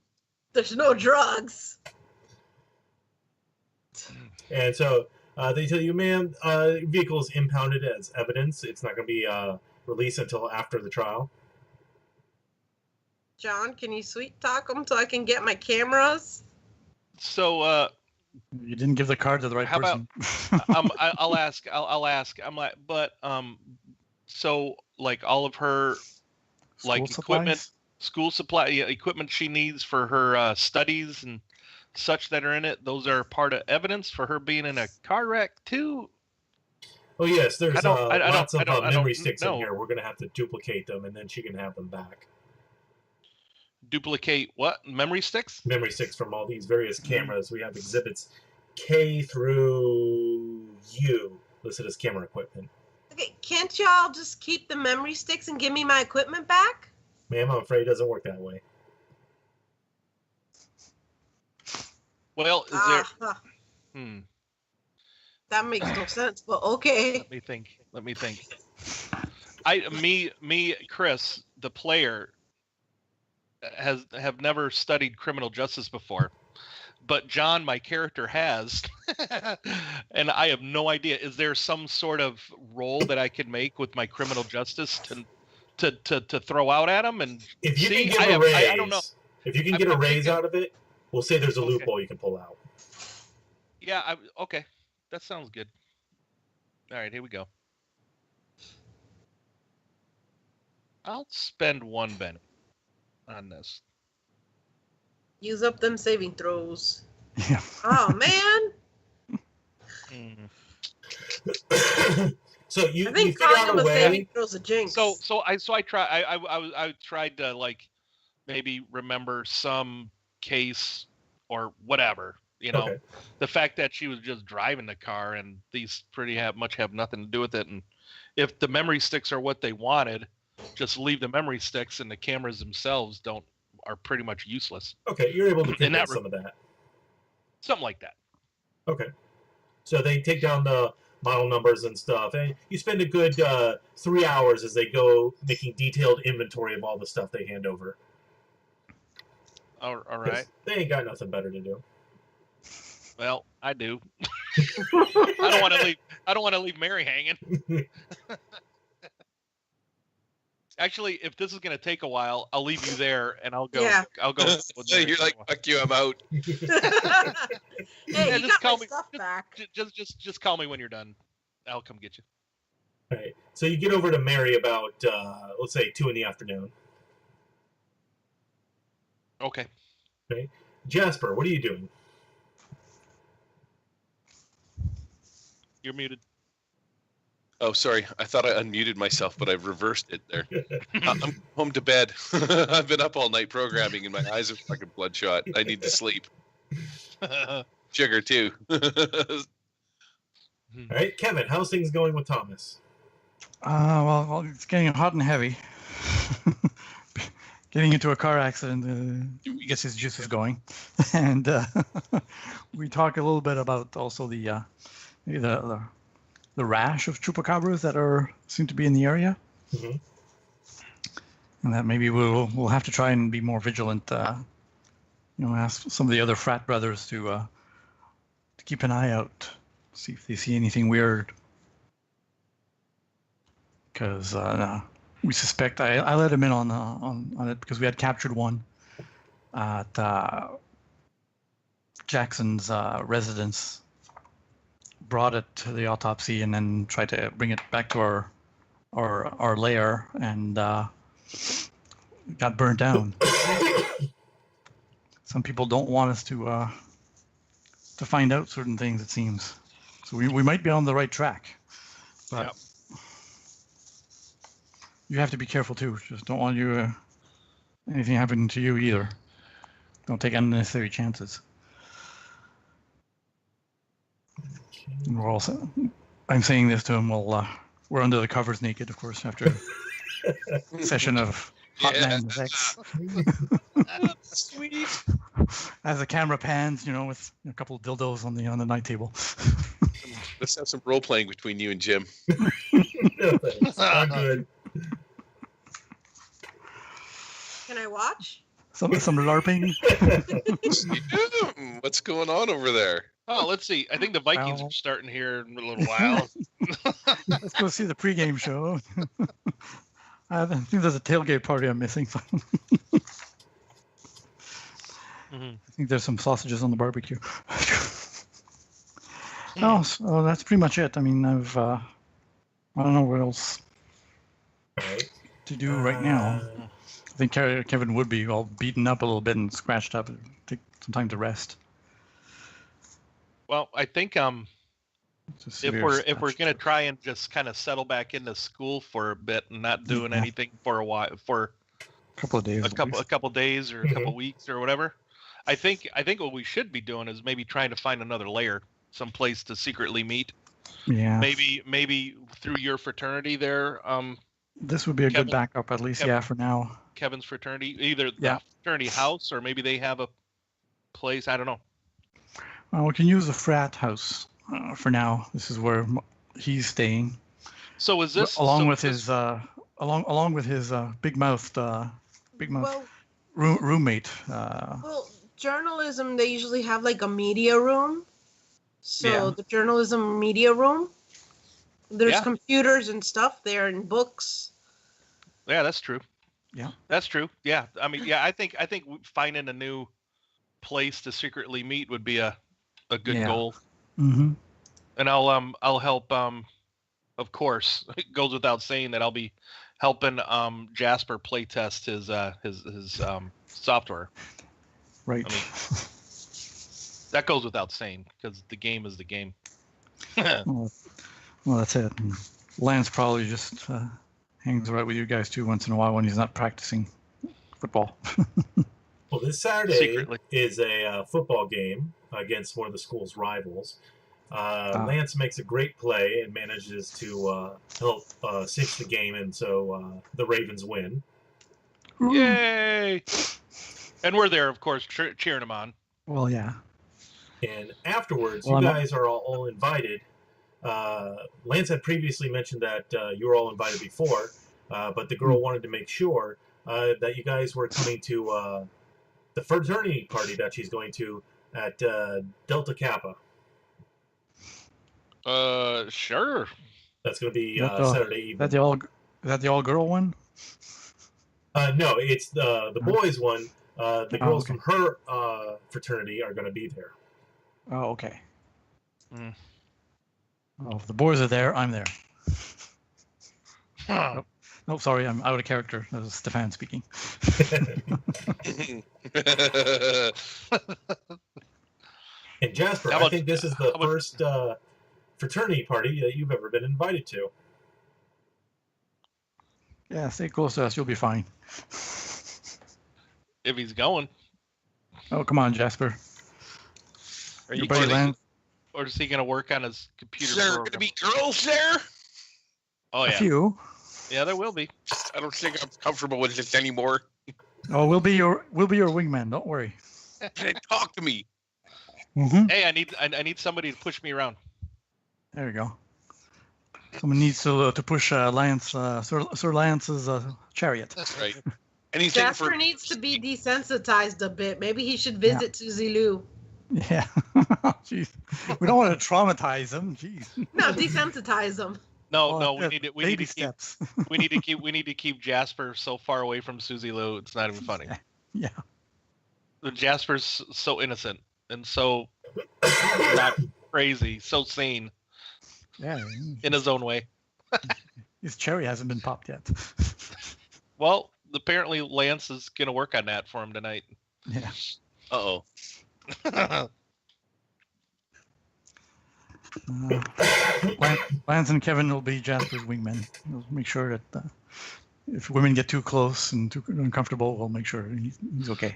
There's no drugs. And so they tell you, ma'am, vehicle is impounded as evidence. It's not going to be released until after the trial. John, can you sweet talk them so I can get my cameras? So, You didn't give the card to the right How person. I'll ask. I'm like, but so like all of her like School equipment, supplies? school supply, equipment she needs for her studies and such that are in it. Those are part of evidence for her being in a car wreck too. Oh yes, there's lots of I memory don't sticks in know. here. We're going to have to duplicate them, and then she can have them back. Duplicate what? Memory sticks? Memory sticks from all these various cameras. We have exhibits K through U listed as camera equipment. Okay, can't y'all just keep the memory sticks and give me my equipment back? Ma'am, I'm afraid it doesn't work that way. Well, is there? That makes no sense, but okay. Let me think. Chris, the player, have never studied criminal justice before, but John, my character, has, and I have no idea. Is there some sort of role that I could make with my criminal justice to throw out at him? And If you see, can get a raise, I don't know. if you can get a I'm raise thinking- out of it, we'll say there's a Okay. loophole you can pull out. Yeah, okay, that sounds good. All right, here we go. I'll spend 1 Benny on this. Use up them saving throws. Yeah. Oh man, So you I think figure out calling a them a saving way. throw's a jinx. I tried to like maybe remember some case or whatever, Okay. the fact that she was just driving the car and these much have nothing to do with it. And if the memory sticks are what they wanted, just leave the memory sticks, and the cameras themselves are pretty much useless. Okay, you're able to In pick that up some of that. Something like that. Okay. So they take down the model numbers and stuff, and you spend a good 3 hours as they go making detailed inventory of all the stuff they hand over. All 'Cause right. They ain't got nothing better to do. Well, I do. I don't want to leave Mary hanging. Actually, if this is going to take a while, I'll leave you there, and I'll go. Yeah. I'll go. with Mary You're for a like, while. fuck you, I'm out. Hey, Yeah, you just got call my me- stuff back. Just call me when you're done. I'll come get you. Right. So you get over to Mary about let's say 2 PM. Okay. Jasper, what are you doing? You're muted. Oh, sorry. I thought I unmuted myself, but I've reversed it there. I'm home to bed. I've been up all night programming, and my eyes are fucking bloodshot. I need to sleep. Sugar, too. All right, Kevin, how's things going with Thomas? Well, it's getting hot and heavy. Getting into a car accident, I guess his juice is going. And we talk a little bit about also the rash of chupacabras that seem to be in the area. Mm-hmm. And that maybe we'll have to try and be more vigilant. Ask some of the other frat brothers to keep an eye out, see if they see anything weird. Because we suspect I let him in on it because we had captured one at Jackson's residence, brought it to the autopsy, and then tried to bring it back to our lair, and got burned down. Some people don't want us to find out certain things, it seems. So we might be on the right track, but. Yep. You have to be careful too. Just don't want anything happening to you either. Don't take unnecessary chances. And we're also. I'm saying this to him while we're under the covers naked, of course, after a session of hot Yeah. man sex. Sweet. as the camera pans, with a couple of dildos on the night table. Let's have some role playing between you and Jim. No, thanks. I'm good. Can I watch? Some LARPing. What's going on over there? Oh, let's see. I think the Vikings are starting here in a little while. Let's go see the pregame show. I think there's a tailgate party I'm missing. I think there's some sausages on the barbecue. Oh, so that's pretty much it. I mean, I don't know what else to do right now. I think Kevin would be all beaten up a little bit and scratched up. Take some time to rest. Well, I think if we're gonna try and just kind of settle back into school for a bit and not doing anything for a while, for a couple of days, a couple days or a couple weeks or whatever, I think what we should be doing is maybe trying to find another layer, some place to secretly meet. Yeah. Maybe through your fraternity there. This would be a good backup, at least. For now. Kevin's fraternity, either the fraternity house or maybe they have a place. I don't know. Well, we can use the frat house for now. This is where he's staying. So is this along with his big mouthed roommate? Well, journalism, they usually have like a media room. So the journalism media room, there's computers and stuff there and books. Yeah, that's true. Yeah, that's true. Yeah, I mean, I think finding a new place to secretly meet would be a good goal. Mm-hmm. And I'll help. Of course, it goes without saying that I'll be helping Jasper playtest his software. Right. I mean, that goes without saying because the game is the game. well, that's it. And Lance probably just hangs right with you guys too once in a while when he's not practicing football. Well, this Saturday is a football game against one of the school's rivals. Lance makes a great play and manages to help cinch the game, and so the Ravens win. Yay! And we're there, of course, cheering him on. Well, yeah. And afterwards, you guys are all invited. Lance had previously mentioned that you were all invited before, but the girl wanted to make sure that you guys were coming to the fraternity party that she's going to at Delta Kappa. Sure. That's going to be Saturday evening. Is that the all-girl one? No, it's the boys one. The girls from her fraternity are going to be there. Oh, okay. Well, if the boys are there, I'm there. No, sorry, I'm out of character. That was Stefan speaking. And Jasper, I think this is the first fraternity party that you've ever been invited to. Yeah, stay close to us. You'll be fine. If he's going. Oh, come on, Jasper. Are you kidding? Or is he going to work on his computer? Is there going to be girls there? Oh, yeah. A few. Yeah, there will be. I don't think I'm comfortable with this anymore. Oh, we'll be your wingman. Don't worry. Talk to me. Mm-hmm. Hey, I need somebody to push me around. There you go. Someone needs to push Lance, Sir Lance's chariot. That's right. Anything Jasper needs to be desensitized a bit. Maybe he should visit Susie Lou. Yeah. Jeez. We don't want to traumatize him. Jeez. No, desensitize him. No, we need to keep Jasper so far away from Susie Lou. It's not even funny. Yeah. Jasper's so innocent and so not crazy, so sane. Yeah. In his own way. His cherry hasn't been popped yet. Well, apparently Lance is gonna work on that for him tonight. Yeah. Uh-oh. Lance and Kevin will be Jasper's wingmen. We'll make sure that if women get too close and too uncomfortable, we'll make sure he's okay.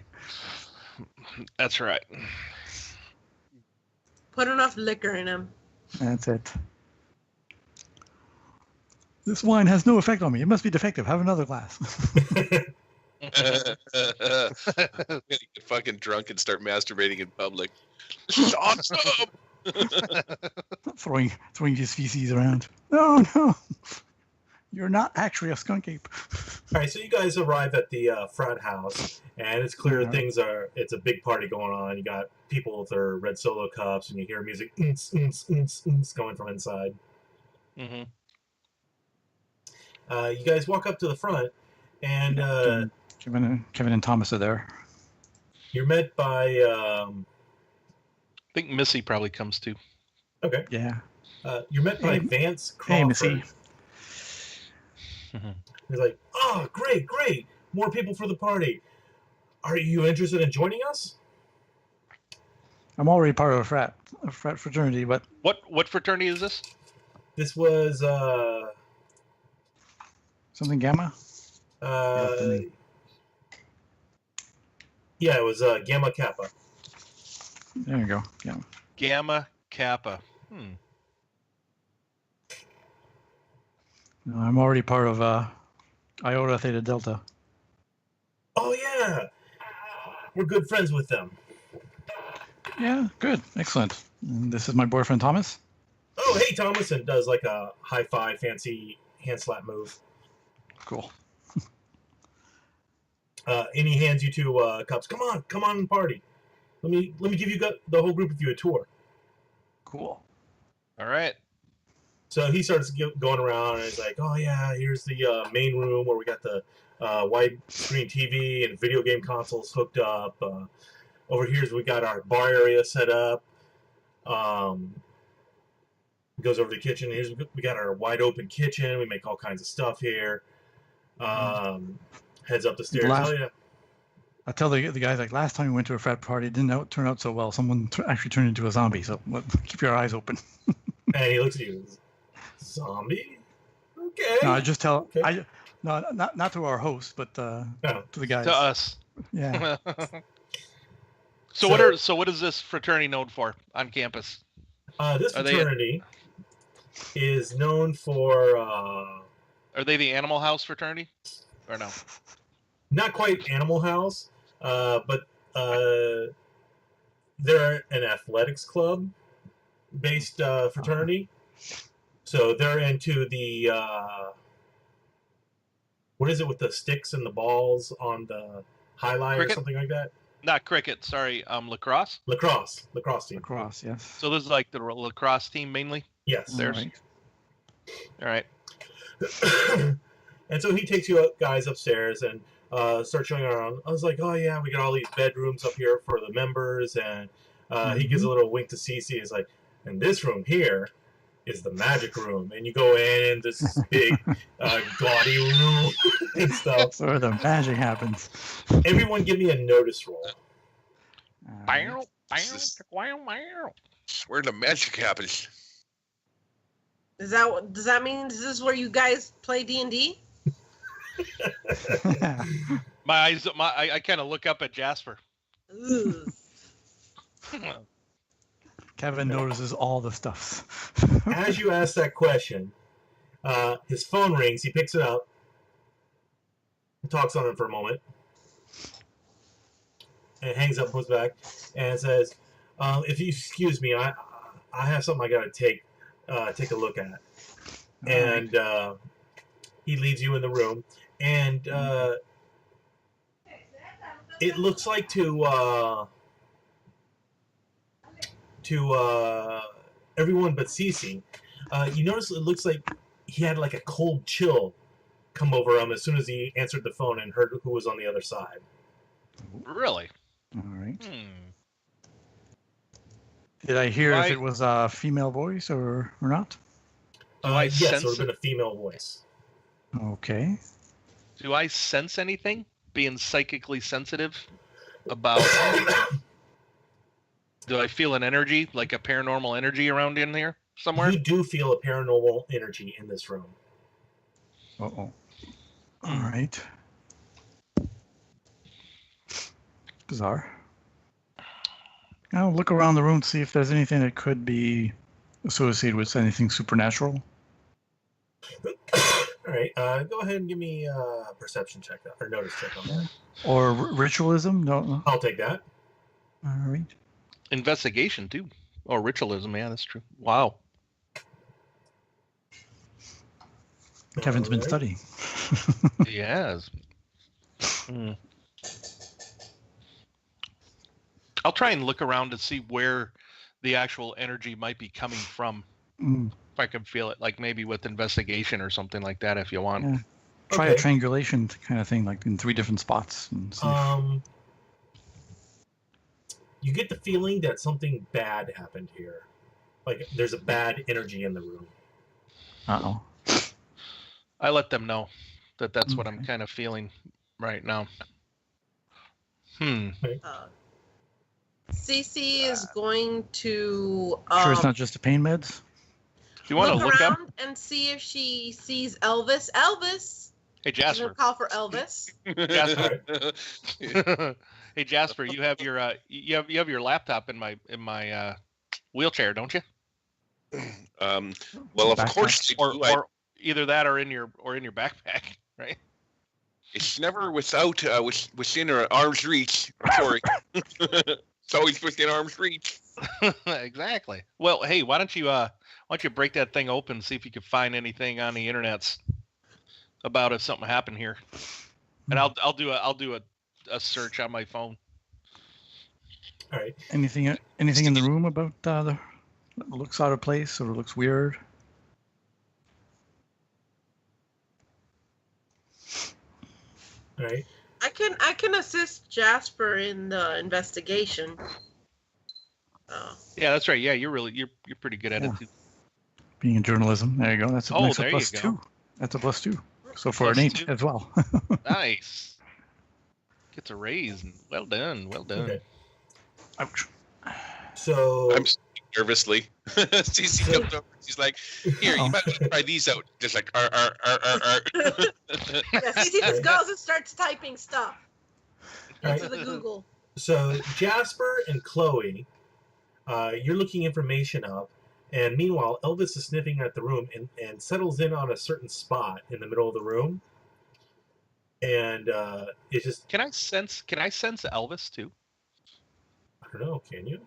That's right. Put enough liquor in him. That's it. This wine has no effect on me. It must be defective. Have another glass. I'm gonna get fucking drunk and start masturbating in public. Shut up! throwing his feces around. No, no, you're not actually a skunk ape. All right, so you guys arrive at the frat house, and it's clear it's a big party going on. You got people with their red Solo cups, and you hear music going from inside. Mm-hmm. You guys walk up to the front, and Kevin and Thomas are there. you're met by. I think Missy probably comes too. Okay. Yeah. You're met by Vance Crawford. Hey, Missy. He's like, "Oh, great, great! More people for the party. Are you interested in joining us?" I'm already part of a frat fraternity, but What fraternity is this? This was something Gamma. yeah, it was Gamma Kappa. There you go. Yeah. Gamma Kappa. No, I'm already part of Iota Theta Delta. Oh yeah, we're good friends with them. Yeah, good, excellent. And this is my boyfriend Thomas. Oh hey, Thomas, and does like a high five, fancy hand slap move. Cool. And he hands you two cups. Come on and party. Let me give you the whole group of you a tour. Cool. All right. So he starts going around and he's like, oh yeah, here's the main room where we got the widescreen TV and video game consoles hooked up. Over here we got our bar area set up. Goes over to the kitchen. We got our wide open kitchen. We make all kinds of stuff here. Heads up the stairs. I tell the guys, like, last time we went to a frat party, it didn't turn out so well. Someone actually turned into a zombie, so keep your eyes open. And he looks at you. Zombie? Okay. No, I just tell. Okay. Not to our host, but to the guys. To us. Yeah. So what is this fraternity known for on campus? This fraternity is known for. Are they the Animal House fraternity, or no? Not quite Animal House, but they're an athletics club based fraternity. So they're into the what is it with the sticks and the balls on the highlight or something like that? Not cricket, sorry. Lacrosse. Lacrosse team. Lacrosse, yes. So this is like the lacrosse team mainly. Yes. There's. All right. And so he takes you guys upstairs and starts showing around. I was like, oh yeah, we got all these bedrooms up here for the members, and he gives a little wink to Cece. He's like, and this room here is the magic room, and you go in this big gaudy room and stuff. That's where the magic happens. Everyone give me a notice roll. Where the magic happens. Does that mean this is where you guys play D&D? My eyes, I kind of look up at Jasper. Kevin notices all the stuff. As you ask that question, his phone rings. He picks it up, talks on it for a moment, and hangs up, comes back, and says, "If you excuse me, I have something I got to take a look at." And he leaves you in the room, and it looks like to everyone but Cece, you notice it looks like he had like a cold chill come over him as soon as he answered the phone and heard who was on the other side. Really? All right. Did I hear if it was a female voice or not? Yes, it would have been a female voice. Okay. Do I sense anything? Being psychically sensitive about... Do I feel an energy, like a paranormal energy around in here somewhere? You do feel a paranormal energy in this room. Uh-oh. All right. Bizarre. I'll look around the room to see if there's anything that could be associated with anything supernatural. All right. Go ahead and give me a perception check or notice check on that. Or ritualism? No. I'll take that. All right. Investigation too, or ritualism. Yeah, that's true. Wow. Kevin's been studying. He has. I'll try and look around to see where the actual energy might be coming from. If I can feel it, like maybe with investigation or something like that, if you want. Yeah. Try a triangulation kind of thing, like in 3 different spots. And see you get the feeling that something bad happened here. Like there's a bad energy in the room. Uh-oh. I let them know that that's what I'm kind of feeling right now. Cece is going to sure it's not just the pain meds? You want to look up and see if she sees Elvis. Elvis! Hey, Jasper. Call for Elvis. Jasper. Hey, Jasper, you have your you have your laptop in my wheelchair, don't you? Well, of course, or either that or in your backpack, right? It's never within arm's reach. Sorry, it's always within arm's reach. Exactly. Well, hey, why don't you break that thing open and see if you can find anything on the internets about if something happened here, and I'll do a search on my phone. All right. Anything in the room about that looks out of place or looks weird? All right. I can assist Jasper in the investigation. Yeah, that's right. Yeah, you're pretty good at it too. Being in journalism, there you go. That's a +2. That's a +2. So for an 8 as well. Nice. Gets a raise. Well done. Well done. Okay. Ouch. So I'm nervously. Cece comes over. She's like, "Here, you might try these out." Just like, Yeah, Cece just goes and starts typing stuff into the Google. So Jasper and Chloe, you're looking information up, and meanwhile Elvis is sniffing at the room and settles in on a certain spot in the middle of the room. And it's just Can I sense Elvis too? I don't know, can you?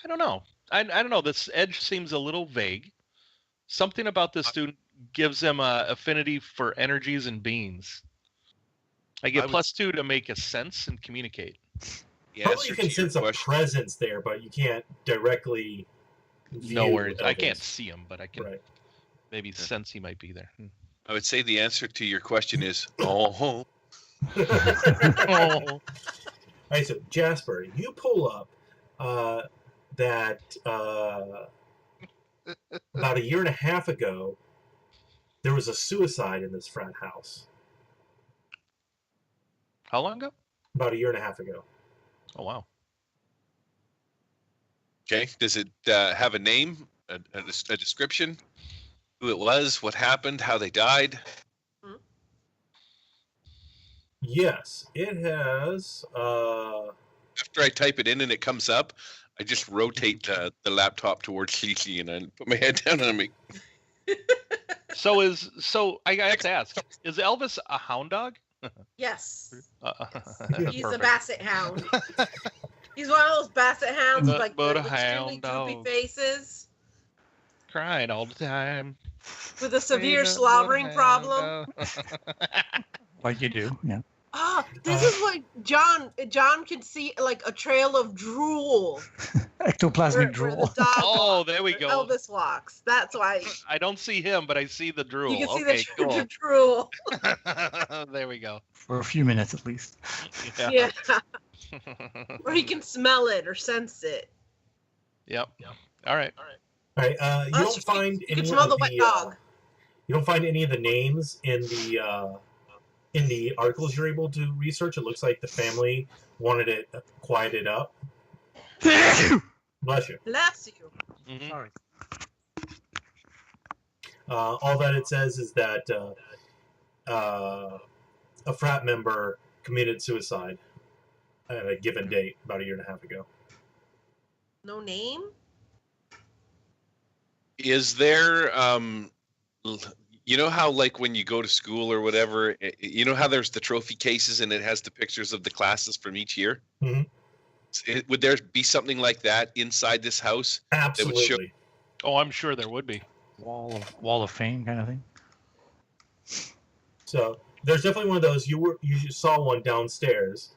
I don't know. I don't know. This edge seems a little vague. Something about this student gives him a affinity for energies and beings. I get +2 to make a sense and communicate. Probably you can sense a presence there, but you can't directly No worries. I can't see him, but I can maybe Yeah. sense he might be there. I would say the answer to your question is, oh. All right, so Jasper, you pull up that about a year and a half ago, there was a suicide in this frat house. How long ago? About a year and a half ago. Oh, wow. Okay. Does it have a name, a description? Who it was, what happened, how they died? Yes, it has. After I type it in and it comes up, I just rotate the laptop towards Cece and I put my head down and I make. So I have to ask: is Elvis a hound dog? Yes. He's Perfect. a basset hound. He's one of those basset hounds with like But the a extremely hound droopy dog. faces Crying all the time. with a severe slobbering problem. Like you do, yeah. This is what John can see, like a trail of drool. Ectoplasmic where the drool. dog Oh, walks, there we where go. Elvis walks. That's why I don't see him, but I see the drool. you can see Okay, the drool. cool. There we go. For a few minutes at least. Yeah. Or he can smell it or sense it. Yep. All right. All right. You don't find You can any smell of the wet dog. You don't find any of the names in the articles you're able to research. It looks like the family wanted it quieted up. Bless you. Bless you. Mhm. Sorry. All that it says is that a frat member committed suicide at a given date about a year and a half ago. No name? Is there You know how, like, when you go to school or whatever, you know how there's the trophy cases and it has the pictures of the classes from each year? Mm-hmm. Would there be something like that inside this house? Absolutely. That would show... Oh, I'm sure there would be. Wall of Fame kind of thing. So there's definitely one of those. You saw one downstairs.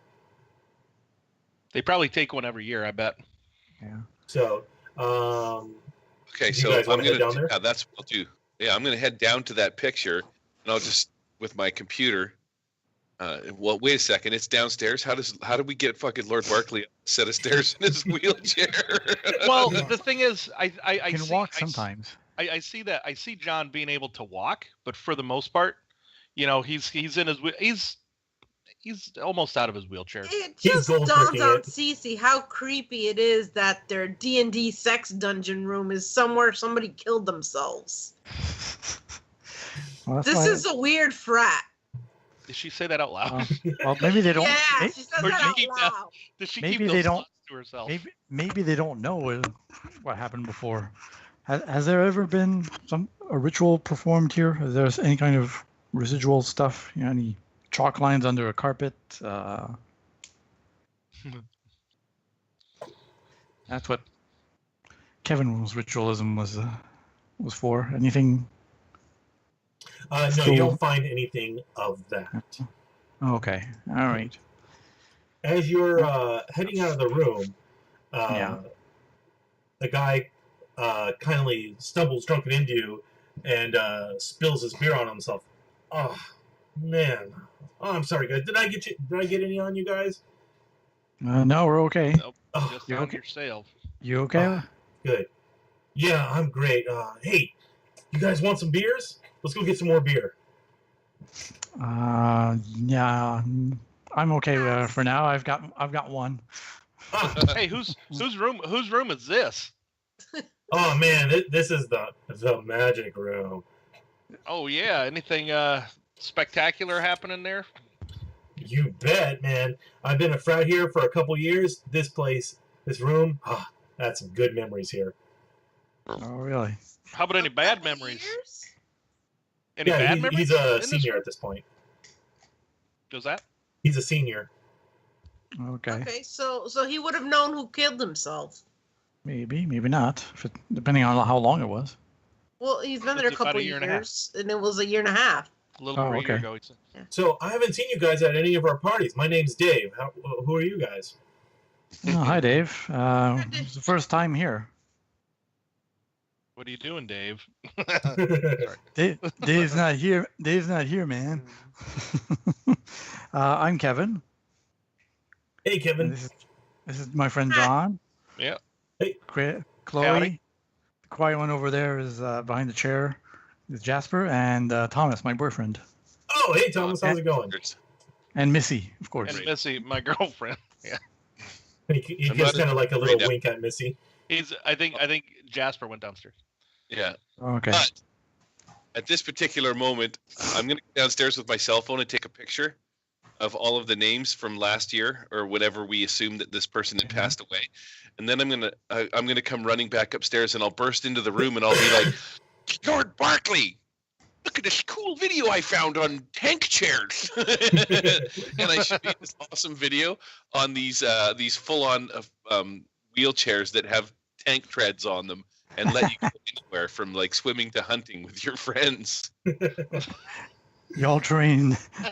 They probably take one every year, I bet. Yeah. So, okay, do so you guys I'm wanna head gonna down there? yeah, that's what I'll do. Yeah, I'm gonna head down to that picture, and I'll just with my computer. Well, wait a second. It's downstairs. How do we get fucking Lord Barkley up a set of stairs in his wheelchair? Well, the thing is, I Can see, walk sometimes. I see that. I see John being able to walk, but for the most part, you know, he's in his he's almost out of his wheelchair. It He's just gold dawns picking on it. Cece how creepy it is that their D&D sex dungeon room is somewhere somebody killed themselves. Well, that's This why- is a weird frat. Did she say that out loud? well, maybe they don't. Yeah, may- she says Or that did out she- loud. Did she Maybe keep they those don't- thoughts to herself? maybe they don't know what happened before. Has there ever been a ritual performed here? Is there any kind of residual stuff? You know, any chalk lines under a carpet? That's what Kevin's ritualism was for. Anything? No, Still- you don't find anything of that. Okay, all right. As you're heading out of the room, Yeah. the guy kindly stumbles drunken into you and spills his beer on himself. Oh man! Oh, I'm sorry, guys. Did I get any on you guys? No, we're okay. Nope, Oh, just you on okay? yourself. You okay? good. Yeah, I'm great. Hey, you guys want some beers? Let's go get some more beer. Yeah, I'm okay for now. I've got one. Ah, Hey, whose room is this? oh man, this is the magic room. Oh yeah, anything spectacular happening there? You bet, man. I've been a frat here for a couple years. This place, this room, that's some good memories here. Oh, really? How about any bad Couple memories? years? Any bad memories? he's a in this senior room? at this point. Does that? He's a senior. Okay. Okay, so he would have known who killed himself. Maybe not. Depending on how long it was. Well, he's been there a It's about couple a year and a half. years, and it was a year and a half. A little Oh, over a year okay. ago. He said. So I haven't seen you guys at any of our parties. My name's Dave. Who are you guys? Oh, hi, Dave. It's the first time here. What are you doing, Dave? Dave's not here. Dave's not here, man. I'm Kevin. Hey, Kevin. This is my friend John. Yeah. Hey. Chloe. Howdy. The quiet one over there is behind the chair. Is Jasper and Thomas, my boyfriend, Oh, hey, Thomas. How's it going? and Missy, of course. And Missy, my girlfriend. Yeah. He I'm gives not kind of like a afraid little of- wink at Missy. I think Jasper went downstairs. Yeah. Okay. But at this particular moment, I'm going to go downstairs with my cell phone and take a picture of all of the names from last year or whenever we assumed that this person had passed away. And then I'm going to come running back upstairs and I'll burst into the room and I'll be like, Lord Barkley, look at this cool video I found on tank chairs. And I show you this awesome video on these full-on wheelchairs that have tank treads on them and let you go anywhere from like swimming to hunting with your friends. Y'all train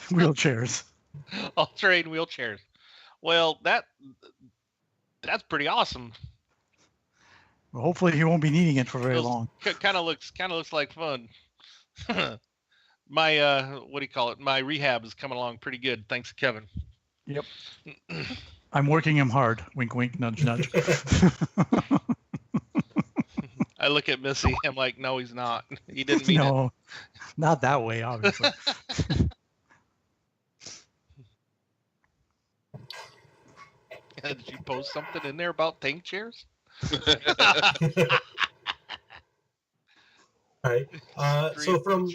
wheelchairs. All-terrain wheelchairs. Well, that's pretty awesome. Well, hopefully he won't be needing it for very Those- long. Kind of looks like fun. My what do you call it? My rehab is coming along pretty good, thanks to Kevin. Yep. I'm working him hard. Wink, wink, nudge, nudge. I look at Missy. I'm like, no, he's not. He didn't mean it. No, not that way, obviously. Did you post something in there about tank chairs? All right. So from,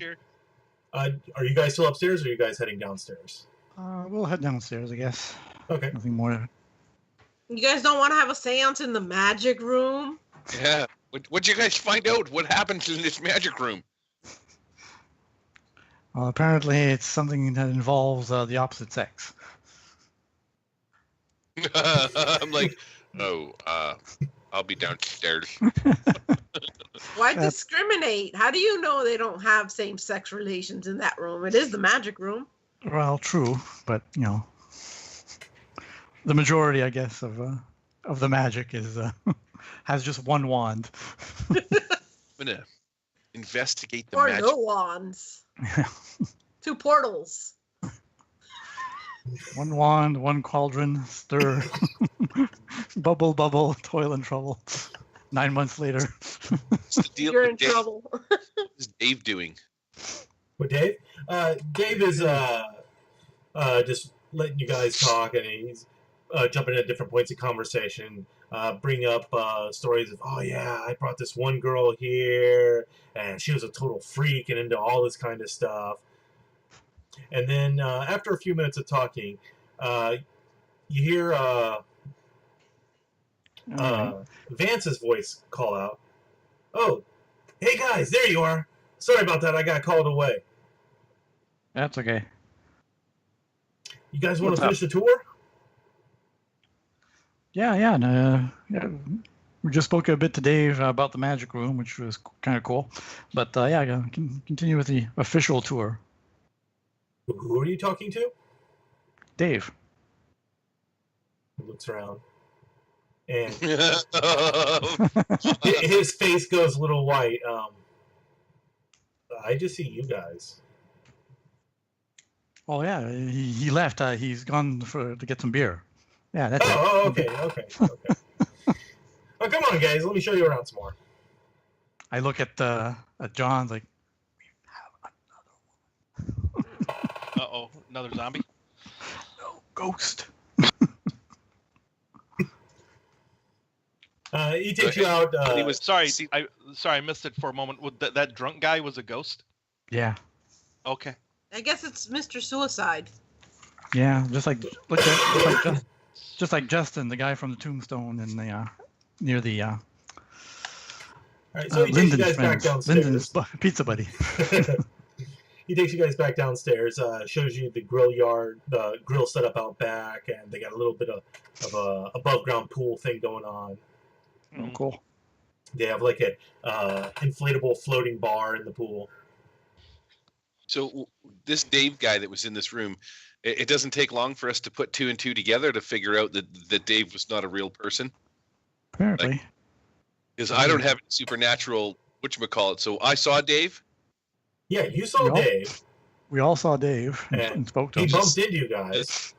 are you guys still upstairs or are you guys heading downstairs? We'll head downstairs, I guess. Okay. Nothing more. You guys don't want to have a seance in the magic room? Yeah. What'd you guys find out? What happens in this magic room? Well, apparently it's something that involves the opposite sex. I'm like, I'll be downstairs. Why discriminate? How do you know they don't have same-sex relations in that room? It is the magic room. Well, true, but the majority, I guess, of the magic is has just one wand. I'm gonna investigate the Or magic. no wands. 2 portals. One wand, one cauldron, stir, bubble, bubble, toil and trouble. 9 months later. What's the deal You're with in Dave? trouble. What is Dave doing? With Dave? Dave is just letting you guys talk, and he's jumping at different points of conversation, bring up stories of, oh yeah, I brought this one girl here, and she was a total freak and into all this kind of stuff. And then after a few minutes of talking, you hear Vance's voice call out, "Oh, hey guys, there you are. Sorry about that, I got called away. That's okay. You guys want What's to finish the tour?" Yeah. We just spoke a bit to Dave about the magic room, which was kind of cool. But can continue with the official tour. Who are you talking to? Dave. He looks around, and his face goes a little white. I just see you guys. Oh yeah, he left. He's gone to get some beer. Yeah, that's it. Oh, okay. Oh, come on, guys. Let me show you around some more. I look at John's like, Uh-oh, another zombie? no, ghost. He takes you out. He was Sorry, I missed it for a moment. That drunk guy was a ghost? Yeah. Okay. I guess it's Mr. Suicide. Yeah, just like Justin, the guy from the Tombstone in the near the all right, so he takes you guys back downstairs. Lyndon's pizza buddy. He takes you guys back downstairs, shows you the grill yard, the grill set up out back, and they got a little bit of a above ground pool thing going on. Oh, cool. They have like a inflatable floating bar in the pool. So this Dave guy that was in this room, it doesn't take long for us to put 2 and 2 together to figure out that Dave was not a real person. Apparently. Because I don't have supernatural whatchamacallit. So I saw Dave. Yeah, you saw Dave. We all saw Dave and spoke to He him. bumped into you guys.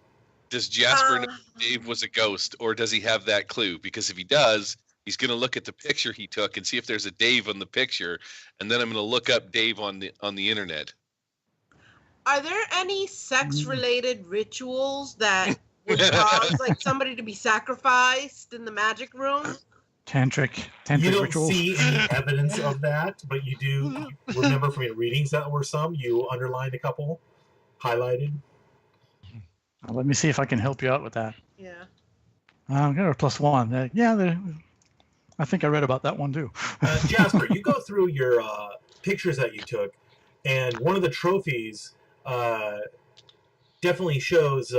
Does Jasper know Dave was a ghost, or does he have that clue? Because if he does, he's going to look at the picture he took and see if there's a Dave on the picture, and then I'm going to look up Dave on the internet. Are there any sex-related rituals that would cause like somebody to be sacrificed in the magic room? Tantric You don't rituals. see any evidence of that, but you do remember from your readings that were some. You underlined a couple, highlighted. Let me see if I can help you out with that. Yeah. Got a +1. I think I read about that one too. Jasper, you go through your pictures that you took, and one of the trophies definitely shows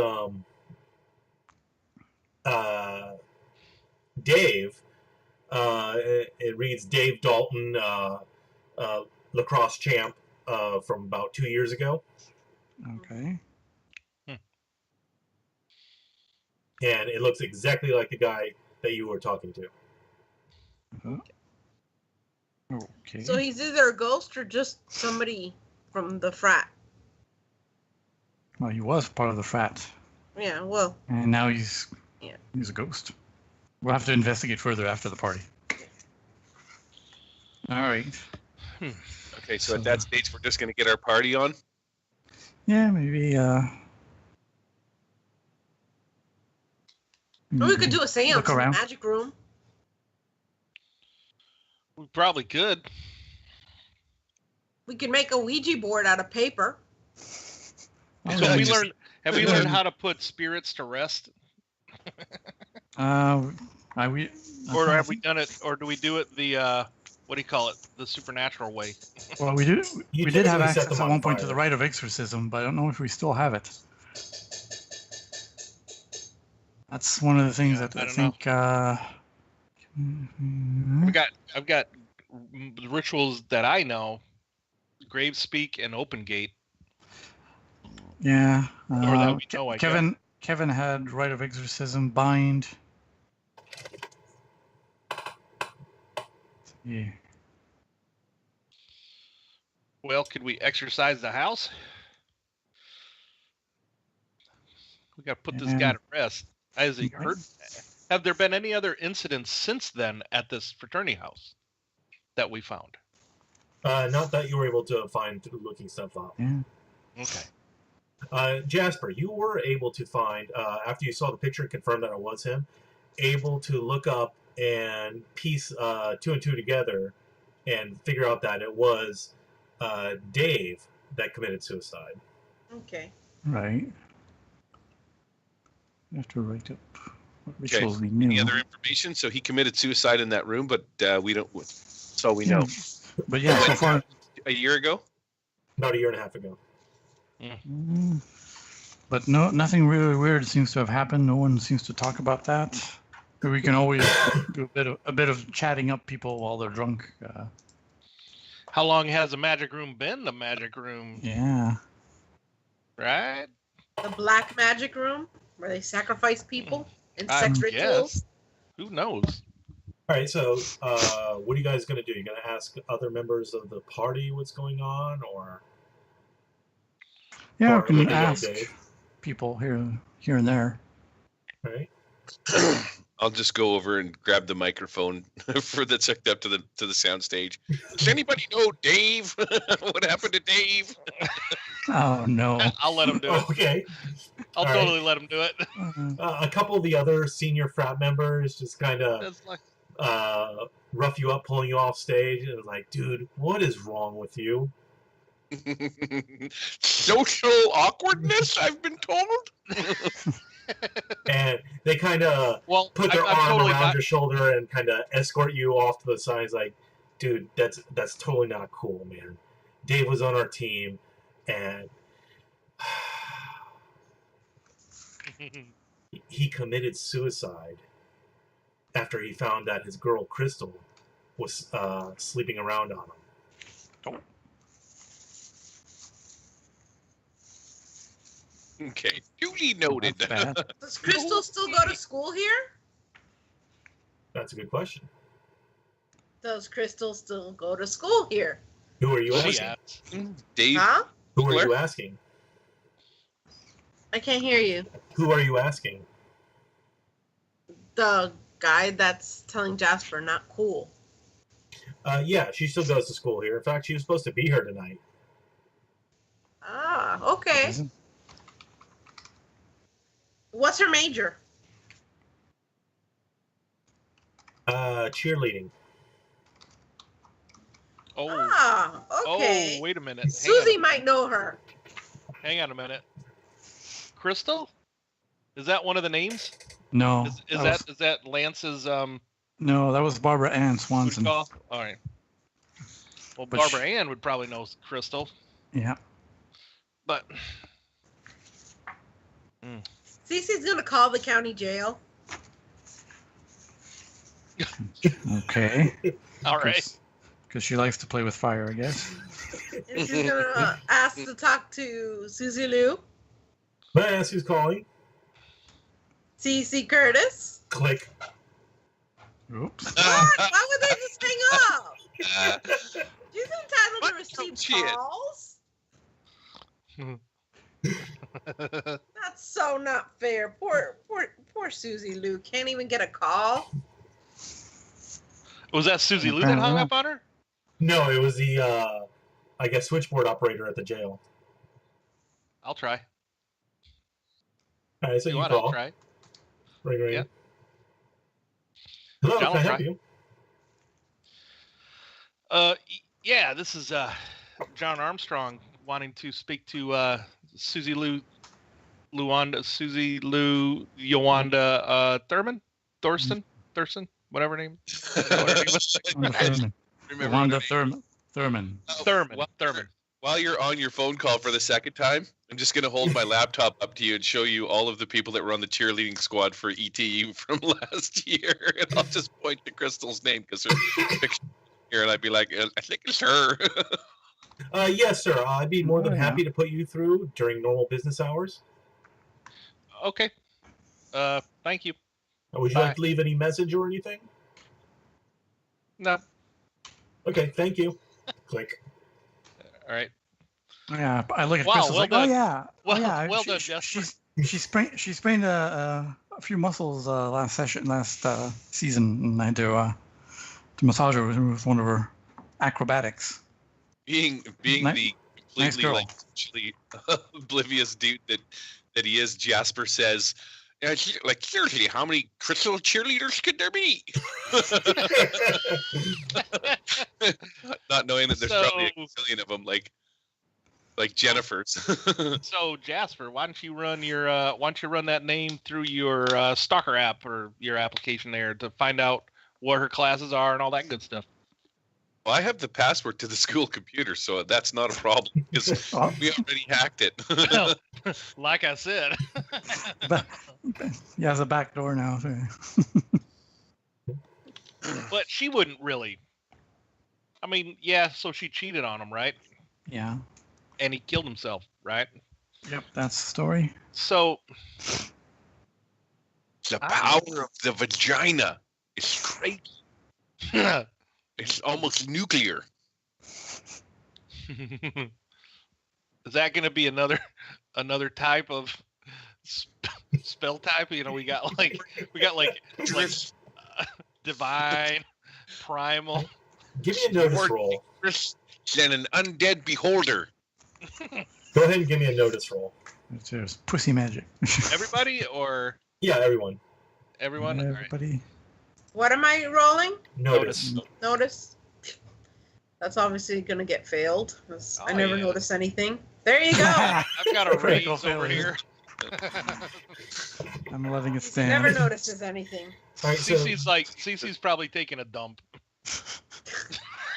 Dave. It reads Dave Dalton, lacrosse champ from about 2 years ago. Okay. And it looks exactly like the guy that you were talking to. Okay. So he's either a ghost or just somebody from the frat. Well, he was part of the frat, Yeah, well. and now he's Yeah. a ghost. We'll have to investigate further after the party. All right. Okay, so at that stage, we're just going to get our party on. Yeah, maybe. Or we could do a seance Look in the around. magic room. We probably could. We could make a Ouija board out of paper. Oh, So yeah, have we learned how to put spirits to rest? Or Or have we done it? Or do we do it the what do you call it? The supernatural way. Well, we did You have typically set access them at on one point to fire. the rite of exorcism, but I don't know if we still have it. That's one of the things that I don't think. I've got the rituals that I know: grave speak and open gate. Yeah. Or that we know, I guess. Kevin had rite of exorcism, bind. Yeah. Well, could we exercise the house? We got to put this guy to rest. Has he hurt? Have there been any other incidents since then at this fraternity house that we found? Not that you were able to find through looking stuff up. Yeah. Okay. Jasper, you were able to find, after you saw the picture and confirmed that it was him, able to look up and piece 2 and 2 together and figure out that it was Dave that committed suicide. Okay. Right. I have to write up what rituals we knew. Any other information? So he committed suicide in that room, but we don't. That's all we know. But yeah, so far. A year ago? About a year and a half ago. But nothing really weird seems to have happened. No one seems to talk about that. We can always do a bit of chatting up people while they're drunk. How long has the magic room been the magic room? Yeah. Right? The black magic room where they sacrifice people in sex rituals. Yes. Who knows? All right, so what are you guys going to do? You going to ask other members of the party what's going on, or? Yeah, or we can look at ask Dave? people here and there. All right. I'll just go over and grab the microphone that's hooked up to the sound stage. Does anybody know Dave? What happened to Dave? Oh no! I'll let him do it. Okay. I'll All totally let him do it. A couple of the other senior frat members just kind of rough you up, pulling you off stage, and like, dude, what is wrong with you? Social awkwardness, I've been told. And they kind of put their arm around your shoulder and kind of escort you off to the side. It's like, dude, that's totally not cool, man. Dave was on our team, and he committed suicide after he found that his girl Crystal was sleeping around on him. Okay, duly noted. Does Crystal still go to school here? That's a good question. Does Crystal still go to school here? Who are you asking? Dave. Huh? Who are you asking? I can't hear you. Who are you asking? The guy that's telling Jasper not cool. Yeah, she still goes to school here. In fact, she was supposed to be here tonight. Ah, okay. What's her major? Cheerleading. Oh. Ah, okay. Oh, wait a minute. Susie might know her. Hang on a minute. Crystal? Is that one of the names? No. Is that Lance's No, that was Barbara Ann Swanson. All right. Well, Barbara Ann would probably know Crystal. Yeah. But Cece's gonna call the county jail. Okay. All right. Because she likes to play with fire, I guess. And she's gonna ask to talk to Susie Lou. May I ask who's calling? Cece Curtis. Click. Oops. What? Why would they just hang up? She's entitled to receive calls. That's so not fair. Poor Susie Lou can't even get a call. Was that Susie Lou that hung up on her? No, it was the I guess switchboard operator at the jail. I'll try. All right, so you want? call. I'll try. Ring. Yeah. Hello, I'll can I help try. you? Yeah, this is John Armstrong wanting to speak to Susie Lou Yowanda Thurman? Thurston? Whatever her name. Remember Wanda her name? Thurman. Thurman. While you're on your phone call for the second time, I'm just going to hold my laptop up to you and show you all of the people that were on the cheerleading squad for ETU from last year. And I'll just point to Crystal's name because her picture here, and I'd be like, I think it's her. Yes, sir. I'd be more than happy to put you through during normal business hours. Okay. Thank you. Would you like to leave any message or anything? No. Okay, thank you. Click. All right. Yeah, I look at Wow, Crystal well like, done. oh yeah, Well- oh yeah. well done, Jasper. She sprained a few muscles last season, and I had to massage her with one of her acrobatics. being Nice- the nice completely girl. like actually oblivious dude that he is, Jasper says, "Yeah, like seriously, how many Crystal cheerleaders could there be?" Not knowing that there's probably a million of them, like Jennifer's. So Jasper, why don't you run that name through your Stalker app or your application there to find out what her classes are and all that good stuff. Well, I have the password to the school computer, so that's not a problem because we already hacked it. Like I said. But he has a back door now. So. But she wouldn't really. I mean, yeah, so she cheated on him, right? Yeah. And he killed himself, right? Yep, that's the story. So The power of the vagina is crazy. It's almost nuclear. Is that going to be another type of spell type? You know, we got like divine, primal. Give me a notice roll. And an undead beholder. Go ahead and give me a notice roll. It's just pussy magic. Everybody or Yeah, everyone. everyone? All right. Everybody. What am I rolling? Notice. Notice. That's obviously going to get failed. 'Cause I Oh, never yeah. notice anything. There you go. I've got a raise Critical over failure. here. I'm letting it He stand. never notices anything. All right, so Cece's probably taking a dump.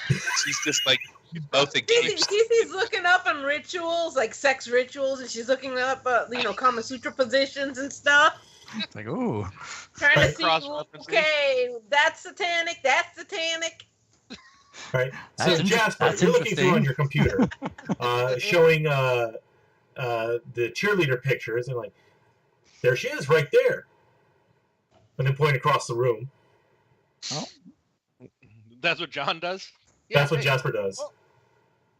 She's just like both the games. Cece's looking up on rituals, like sex rituals, and she's looking up, Kama Sutra positions and stuff. It's like, ooh. Trying to see, Cross-referencing. okay, that's satanic, that's satanic. all right. So That's Jasper, that's you're looking through on interesting. your computer, showing the cheerleader pictures, and like, there she is, right there. And then point across the room. Oh, That's what John does? That's what hey, Jasper does. well,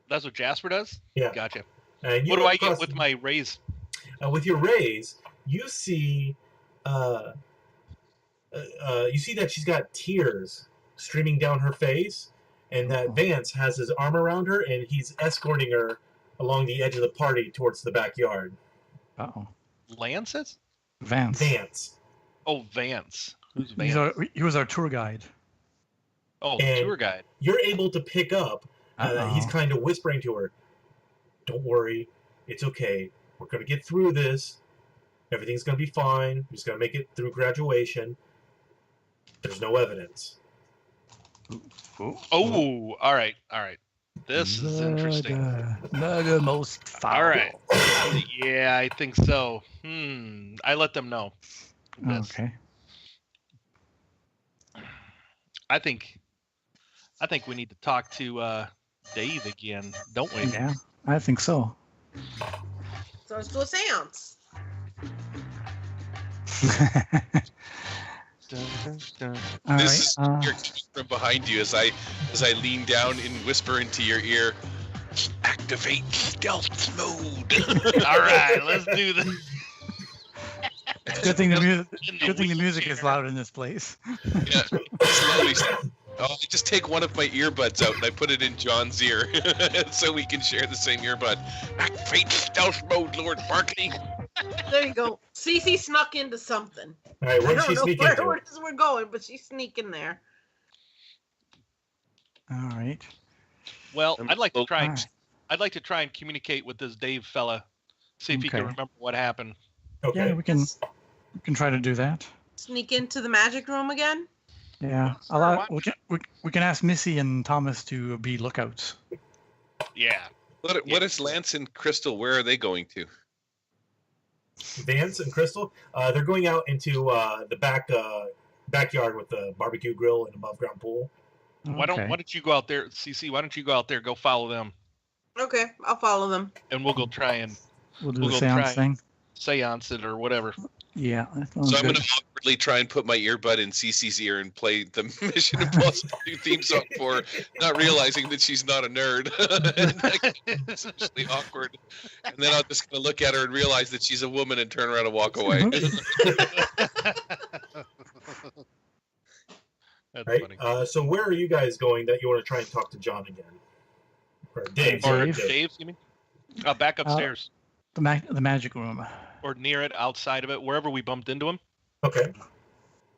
That's what Jasper does? Yeah. Gotcha. And you What do look I get across- with my raise? with your raise, you see that she's got tears streaming down her face, and that Vance has his arm around her, and he's escorting her along the edge of the party towards the backyard. uh-oh. Lances? Vance. Vance. Oh, Vance. Who's Vance? He was our tour guide. Oh, the And- tour guide. You're able to pick up that he's kind of whispering to her, "Don't worry, it's okay. We're going to get through this. Everything's going to be fine. We're just going to make it through graduation. There's no evidence." Ooh. Oh, all right. This is interesting. Murder most foul. All right. Yeah, I think so. I let them know. This. Okay. I think we need to talk to Dave again, don't we? Yeah, I think so. So let's do a seance. All This right. is your cue from behind you as I lean down and whisper into your ear, activate stealth mode. All right, let's do this. Good thing the In music is wheelchair. loud in this place. Yeah, slowly. I just take one of my earbuds out and I put it in John's ear so we can share the same earbud. Activate stealth mode, Lord Barkley. There you go. Cece snuck into something. All right, I where did don't she know sneak where into? it is we're going, but she's sneaking there. All right. Well, I'd like to try. All right. I'd like to try and communicate with this Dave fella. See if he can Okay. remember what happened. Okay. Yeah, we can try to do that. Sneak into the magic room again. Yeah, we can ask Missy and Thomas to be lookouts. Yeah. What is Lance and Crystal? Where are they going to? Vance and Crystal, they're going out into the backyard with the barbecue grill and above ground pool. Why don't you go out there, CC? Why don't you go out there? Go follow them, Okay, I'll follow them. and we'll go try and We'll do the seance thing. seance it or whatever. Yeah. So I'm going to awkwardly try and put my earbud in Cece's ear and play the Mission Impossible 2 theme song for her, not realizing that she's not a nerd. It's actually awkward. And then I'll just gonna look at her and realize that she's a woman and turn around and walk away. That's Right. funny. So where are you guys going that you want to try and talk to John again? Or Dave? Or Dave. Dave, you mean? Back upstairs. The magic room. Or near it, outside of it, wherever we bumped into him. Okay.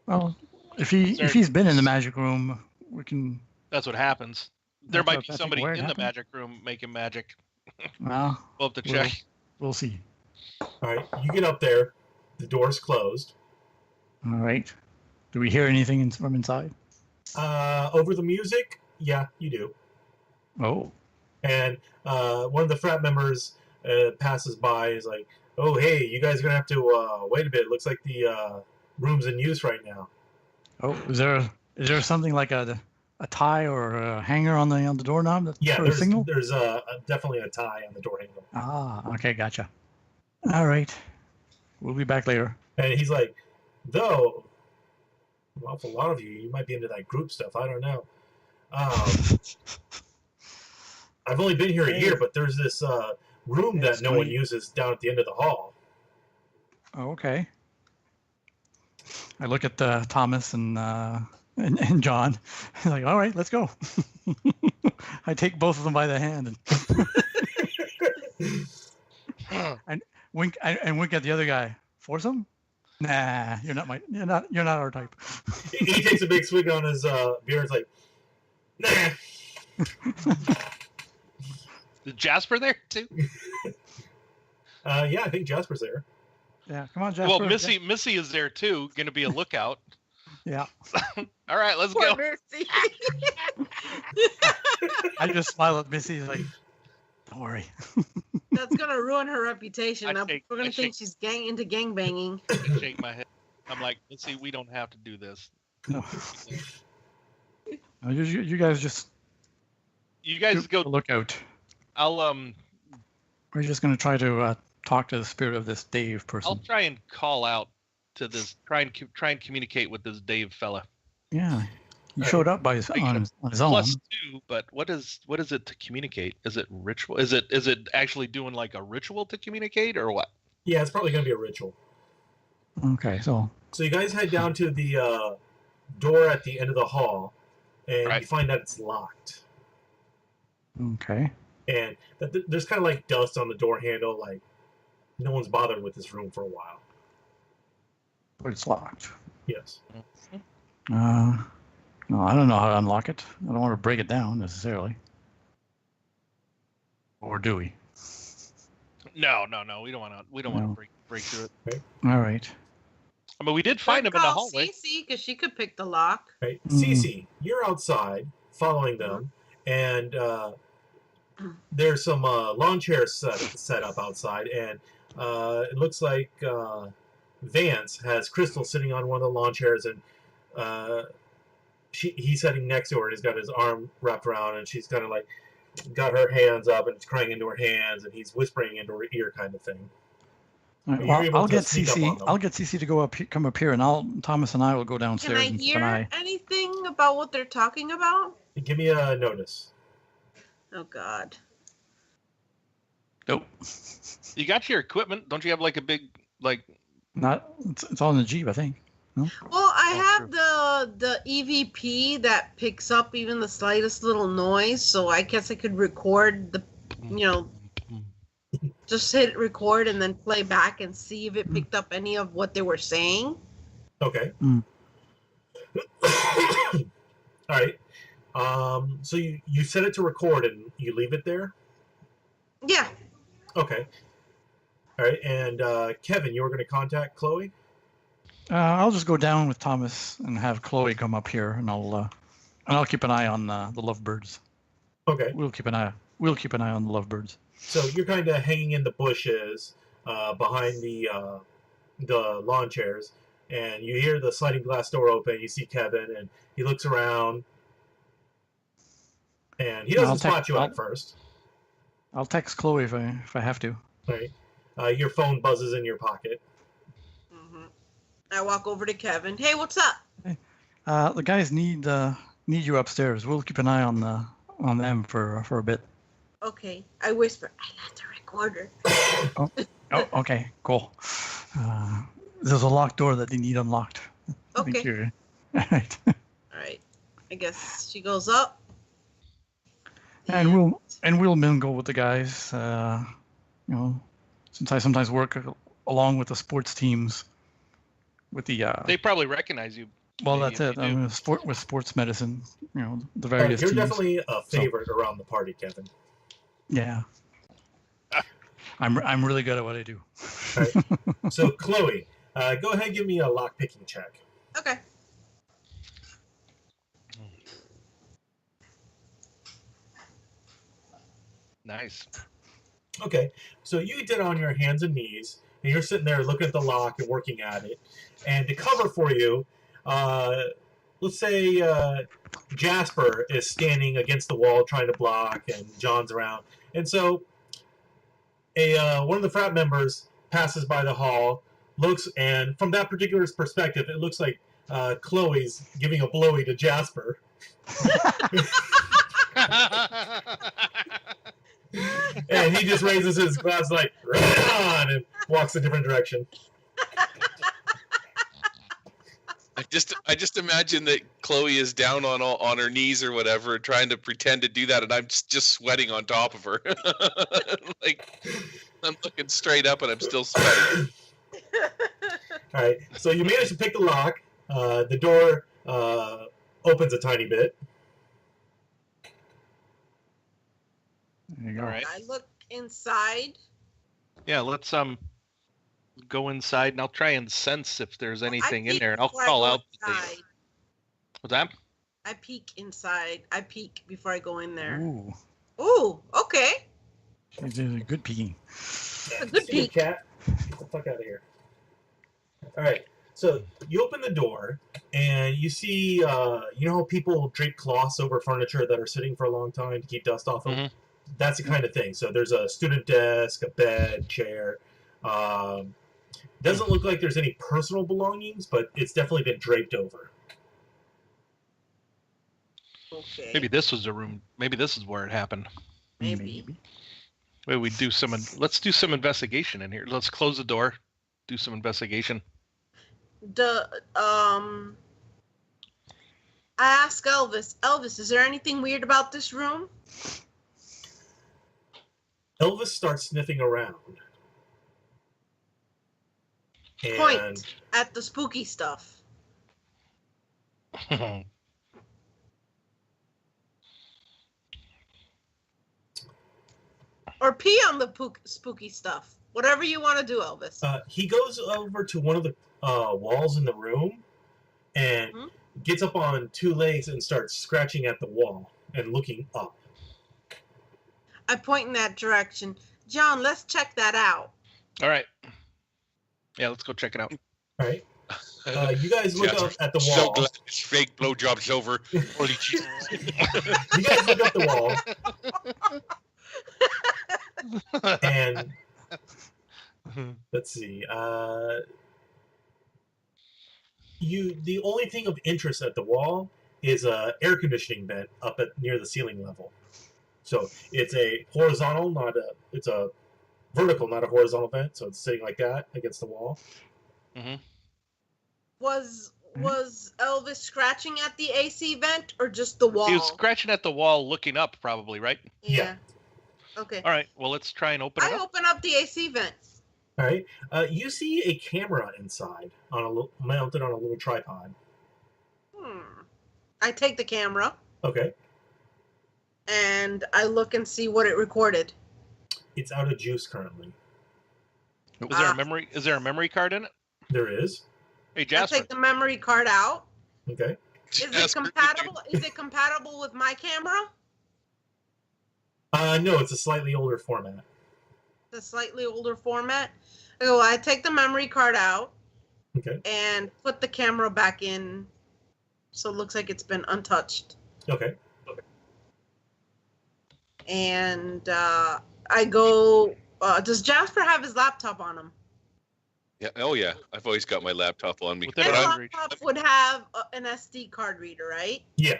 Well, if he's been in the magic room, we can. That's what happens. There That's might what- be I think somebody where it in the happened. magic room making magic. Well, We'll have to check. we'll see. All right. You get up there. The door's closed. All right. Do we hear anything from inside? Over the music, yeah, you do. Oh. And one of the frat members passes by. Is like, "Oh, hey, you guys are gonna have to wait a bit. Looks like the room's in use right now." Oh, is there something like a tie or a hanger on the doorknob? That's Yeah, for a signal? there's definitely a tie on the door handle. Ah, okay, gotcha. All right. We'll be back later. And he's like, "Though, an awful lot of you might be into that group stuff. I don't know. I've only been here a year, but there's this room that no one uses down at the end of the hall." Oh, okay. I look at Thomas and John. Like, all right, let's go. I take both of them by the hand and wink at the other guy. Foursome? Nah, you're not our type. He takes a big swig on his beer. And is like, "Nah." Is Jasper there too? Yeah, I think Jasper's there. Yeah, come on, Jasper. Well, Missy is there too. Going to be a lookout. Yeah. All right, let's Poor go. Mercy. I just smile at Missy, like, don't worry. That's gonna ruin her reputation. I Now shake- we're gonna I think shake- she's into gang banging. I shake my head. I'm like, Missy, we don't have to do this. No. No, you guys just You guys keep a go. lookout. I'll We're just gonna try to talk to the spirit of this Dave I'll person. try and call out to this. Try and communicate with this Dave fella. Yeah, he showed up by on his own. +2, but what is it to communicate? Is it ritual? Is it actually doing like a ritual to communicate or what? Yeah, it's probably going to be a ritual. Okay, so So you guys head down to the door at the end of the hall, and Right. you find that it's locked. okay. And there's kind of like dust on the door handle. Like, no one's bothered with this room for a while. But it's locked. Yes. No, I don't know how to unlock it. I don't want to break it down necessarily. Or do we? No. We don't want No. to break through it. All right. I mean, we did find him in the Call hallway. Cece, because she could pick the lock. Right. Mhm. Cece, you're outside following them, and there's some lawn chairs set up outside, and it looks like Vance has Crystal sitting on one of the lawn chairs, and he's sitting next to her, and he's got his arm wrapped around, and she's kind of like got her hands up and crying into her hands, and he's whispering into her ear, kind of thing. All right, You're well, able I'll to get sneak up on CC. them. I'll get CC to come up here, and Thomas and I will go Can downstairs I and keep hear an eye. anything about what they're talking about? Give me a notice. Oh God. Nope. You got your equipment? Don't you have like a big like? Not. It's all in the Jeep, I think. No? Well, I Oh, have the EVP that picks up even the slightest little noise, so I guess I could record the, just hit record and then play back and see if it picked up any of what they were saying. Okay. Mm. All right. So you set it to record and you leave it there? Yeah. Okay. All right. And Kevin, you were going to contact Chloe? I'll just go down with Thomas and have Chloe come up here, and I'll keep an eye on the lovebirds. Okay. We'll keep an eye on the lovebirds. So you're kind of hanging in the bushes behind the lawn chairs, and you hear the sliding glass door open. You see Kevin, and he looks around, and he doesn't spot you at first. I'll text Chloe if I have to. Right. Your phone buzzes in your pocket. Mm-hmm. I walk over to Kevin. Hey, what's up? The guys need you upstairs. We'll keep an eye on them for a bit. Okay. I whisper, I got the recorder. Oh, okay, cool. There's a locked door that they need unlocked. Okay. All right. All right. I guess she goes up. And we'll mingle with the guys. Since I sometimes work along with the sports teams. With the they probably recognize you. Well, that's it. I'm with sports medicine. The various You're teams. definitely a favorite around the party, Kevin. Yeah. I'm really good at what I do. All right. So Chloe, go ahead and give me a lock picking check. Okay. Nice. Okay, so you get on your hands and knees, and you're sitting there looking at the lock and working at it. And to cover for you, let's say Jasper is standing against the wall trying to block, and John's around. And so one of the frat members passes by the hall, looks, and from that particular perspective, it looks like Chloe's giving a blowy to Jasper. And he just raises his glass like, right on, and walks a different direction. I just imagine that Chloe is down on her knees or whatever, trying to pretend to do that, and I'm just sweating on top of her. Like, I'm looking straight up, and I'm still sweating. All right, so you manage to pick the lock. The door opens a tiny bit. There you go. All right. I look inside. Yeah, let's go inside, and I'll try and sense if there's anything in peek there, and I'll before I call go out. inside. What's that? I peek inside. I peek before I go in there. Ooh, Ooh, okay. it's a good peeking. A good See you, peek. cat. Get the fuck out of here. All right, so you open the door, and you see, you know how people drape cloths over furniture that are sitting for a long time to keep dust off of? Mhm. That's the kind of thing. So there's a student desk, a bed, chair. Doesn't look like there's any personal belongings, but it's definitely been draped over. Okay. Maybe this was a room. Maybe this is where it happened. Maybe. Maybe we do some. Let's do some investigation in here. Let's close the door. Do some investigation. I ask Elvis. Elvis, is there anything weird about this room? Elvis starts sniffing around. And Point at the spooky stuff. Or pee on the spooky stuff. Whatever you want to do, Elvis. he goes over to one of the walls in the room and gets up on two legs and starts scratching at the wall and looking up. I point in that direction. John, let's check that out. All right. Yeah, let's go check it out. All right. You guys look up at the So wall. glad this fake blowjob's over. Holy Jesus. You guys look up the wall. And let's see. The only thing of interest at the wall is a air conditioning vent up at near the ceiling level. So it's a horizontal, it's a vertical, not a horizontal vent. So it's sitting like that against the wall. Mm-hmm. Was Elvis scratching at the AC vent or just the wall? He was scratching at the wall, looking up, probably, right? Yeah. Okay. All right. Well, let's try and open it I up. open up the AC vent. All right. You see a camera inside mounted on a little tripod. I take the camera Okay. and I look and see what it recorded. It's out of juice currently. Is there a memory? Is there a memory card in it? There is. Hey I Jasper. take the memory card out. Okay. Is it compatible? Is it compatible with my camera? No, it's a slightly older format. The slightly older format. I take the memory card out. Okay. And put the camera back in, so it looks like it's been untouched. Okay. And I go. Does Jasper have his laptop on him? Yeah. Oh yeah. I've always got my laptop on me. Within His But laptop would have an SD card reader, right? Yeah.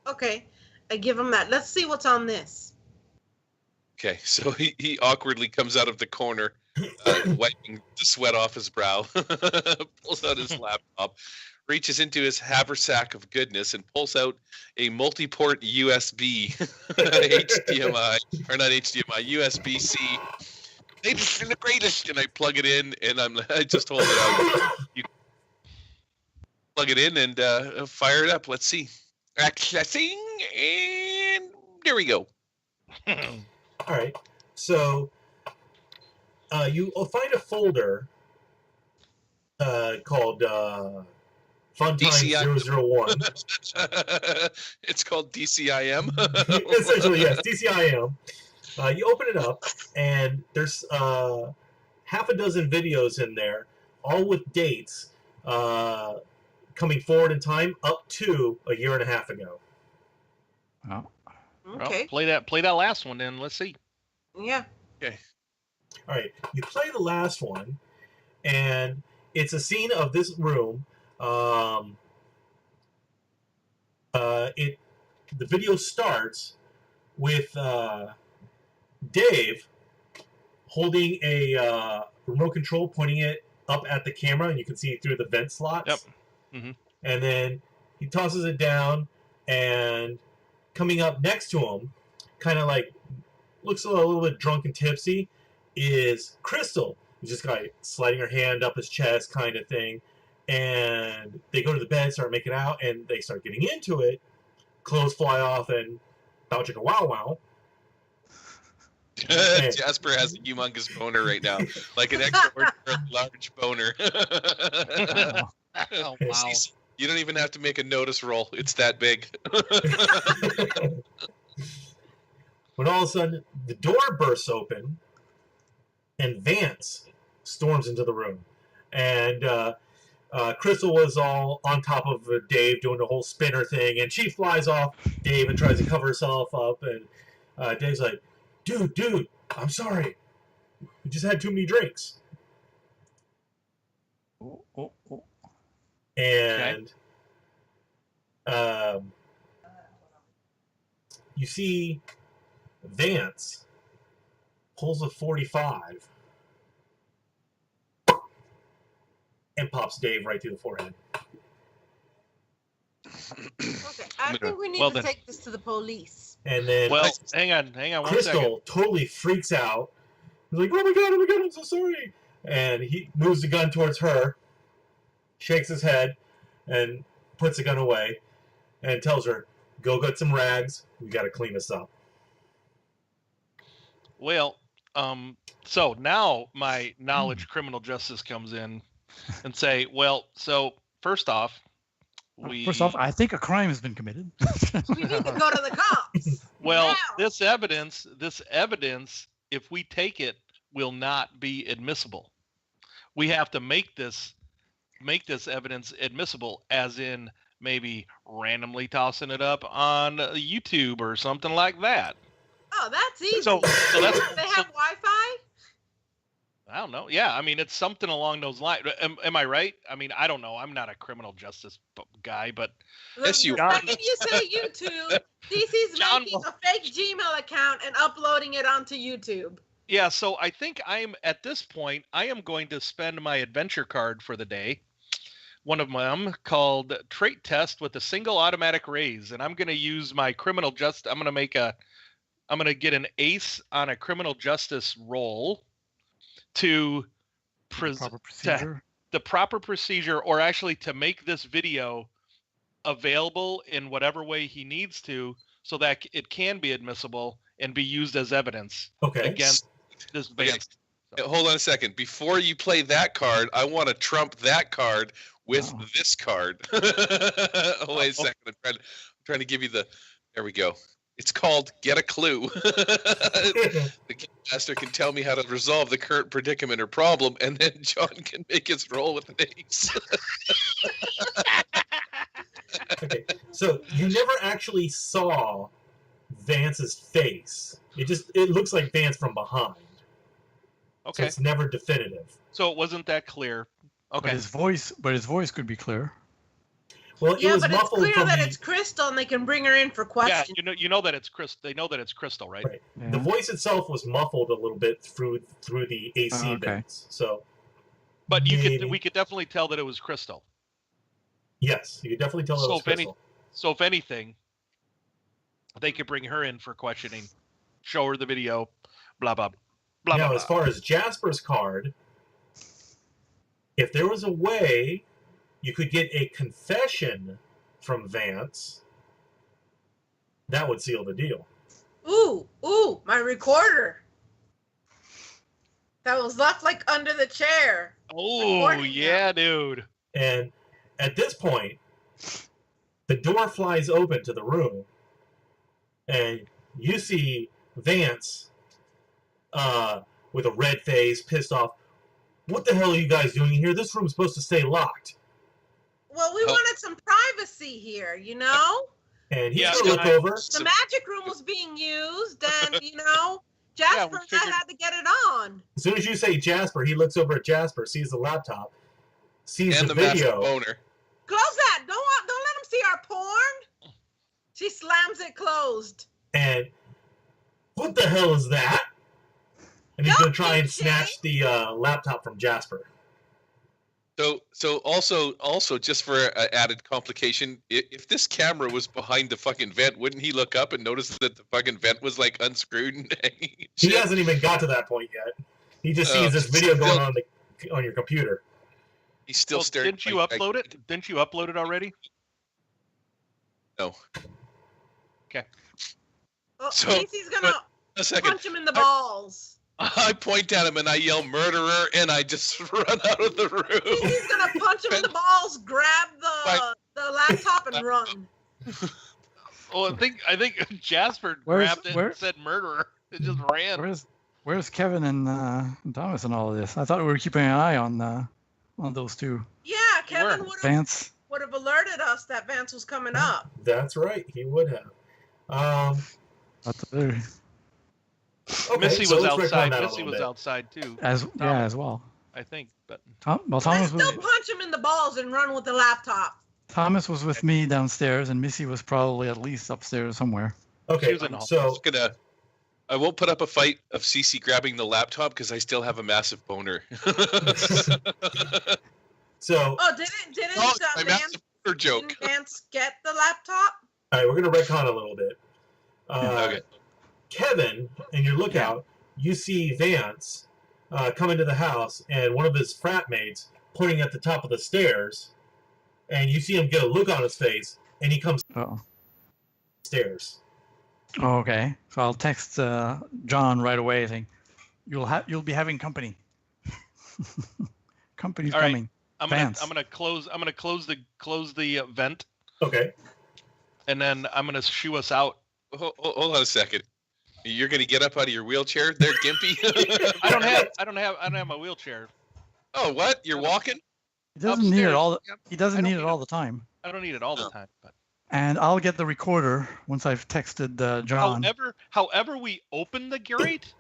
Okay. I give him that. Let's see what's on this. Okay, so he awkwardly comes out of the corner, wiping the sweat off his brow, pulls out his laptop, reaches into his haversack of goodness, and pulls out a multi-port USB HDMI, or not HDMI, USB-C. Latest and the greatest, and I plug it in, and I just hold it out. You plug it in and fire it up. Let's see. Accessing, and there we go. All right. So you will find a folder called Fun Times DCI. 001. It's called DCIM. Essentially, yes, DCIM. You open it up, and there's half a dozen videos in there, all with dates coming forward in time up to a year and a half ago. Oh. Okay. Well, play that last one then. Let's see. Yeah. All right, you play the last one, and it's a scene of this room. The video starts with Dave holding a remote control, pointing it up at the camera, and you can see it through the vent slots. Yep. Mm-hmm. And then he tosses it down, and coming up next to him, kind of like looks a little bit drunk and tipsy, is Crystal. She's just kind of sliding her hand up his chest kind of thing. And they go to the bed, start making out, and they start getting into it. Clothes fly off, and bow chicka wow wow. Jasper has a humongous boner right now, like an extraordinary large boner. Oh, wow. You don't even have to make a notice roll. It's that big. When all of a sudden, the door bursts open, and Vance storms into the room. And Crystal was all on top of Dave doing the whole spinner thing, and she flies off Dave and tries to cover herself up. And Dave's like, dude, I'm sorry. We just had too many drinks. Oh. And you see Vance pulls a 45 and pops Dave right through the forehead. Okay. I think we need to take this to the police. And then hang on one Crystal second. totally freaks out. He's like, oh my god, I'm so sorry. And he moves the gun towards her, shakes his head, and puts the gun away, and tells her, go get some rags. We got to clean this up. Well, so now my knowledge criminal justice comes in and say, well, so first off, I think a crime has been committed. We need to go to the cops. Well, now. this evidence, if we take it, will not be admissible. We have to make this evidence admissible, as in maybe randomly tossing it up on YouTube or something like that. Oh, that's easy. So that's they have Wi-Fi? I don't know. Yeah, I mean, it's something along those lines. Am I right? I mean, I don't know. I'm not a criminal justice guy, but Yes, you are. Second you say YouTube, DC's making a fake Gmail account and uploading it onto YouTube. Yeah, so I think at this point, I am going to spend my adventure card for the day. One of them called Trait Test with a Single Automatic Raise, and I'm going to use my criminal justice. I'm going to get an ace on a criminal justice roll to the proper procedure, or actually to make this video available in whatever way he needs to, so that it can be admissible and be used as evidence against this Vance. So. Hold on a second. Before you play that card, I want to trump that card with this card. Wait a second. I'm trying to give you the. There we go. It's called Get a Clue. The Game Master can tell me how to resolve the current predicament or problem, and then John can make his roll with an ace. Okay, so you never actually saw Vance's face. It looks like Vance from behind. Okay. So it's never definitive. So it wasn't that clear. Okay. But his voice could be clear. Well, it was but it's muffled clear from that the, it's Crystal, and they can bring her in for questions. Yeah, you know that it's Crystal. They know that it's Crystal, right? Right. Yeah. The voice itself was muffled a little bit through the AC okay. vents. So, But maybe, we could definitely tell that it was Crystal. Yes, you could definitely tell it was Crystal. So if anything, they could bring her in for questioning, show her the video, blah blah blah. Now, blah, as blah. far as Jasper's card, if there was a way you could get a confession from Vance, that would seal the deal. Ooh, my recorder. That was left like under the chair. Oh yeah, dude. And at this point, the door flies open to the room, and you see Vance with a red face, pissed off. What the hell are you guys doing here? This room's supposed to stay locked. Well, we wanted some privacy here, you know? And he's Yeah, going to look over. The magic room was being used, and, you know, Jasper and I had to get it on. As soon as you say Jasper, he looks over at Jasper, sees the laptop, sees And the the massive video. boner. Close that. Don't let him see our porn. She slams it closed. And what the hell is that? And he's going to try and snatch the laptop from Jasper. So also just for added complication, if this camera was behind the fucking vent, wouldn't he look up and notice that the fucking vent was like unscrewed and hanging? He hasn't even got to that point yet. He just sees this video going on your computer. He's still staring. Didn't you upload it? Didn't you upload it already? No. Okay. Oh, So, Casey's gonna A second. punch him in the balls. I point at him and I yell murderer and I just run out of the room. Casey's gonna punch him in the balls, grab the laptop, and run. Well, I think Jasper grabbed it and said murderer. It just ran. Where's Kevin and Thomas and all of this? I thought we were keeping an eye on those two. Yeah, Kevin would have alerted us that Vance was coming up. That's right, he would have. Okay, Missy so was let's outside. retcon that a Missy little was bit. outside too. As well. I think, but Thomas Let's still punch him in the balls and run with the laptop. Thomas was with me downstairs, and Missy was probably at least upstairs somewhere. Okay, so I won't put up a fight of Cece grabbing the laptop because I still have a massive boner. So. Oh, didn't Vance get the laptop? All right, we're gonna retcon a little bit. Okay. Kevin, in your lookout, you see Vance come into the house, and one of his frat mates pointing at the top of the stairs, and you see him get a look on his face, and he comes stairs. Oh, okay. So I'll text John right away saying, "You'll be having company. Company's all right. coming." I'm gonna close the vent. Okay. And then I'm gonna shoo us out. Hold on a second. You're gonna get up out of your wheelchair there, Gimpy? I don't have my wheelchair. Oh, what? You're walking? He doesn't need it all. He doesn't need it all the time. I don't need it all the time, but. And I'll get the recorder once I've texted John. However we open the grate,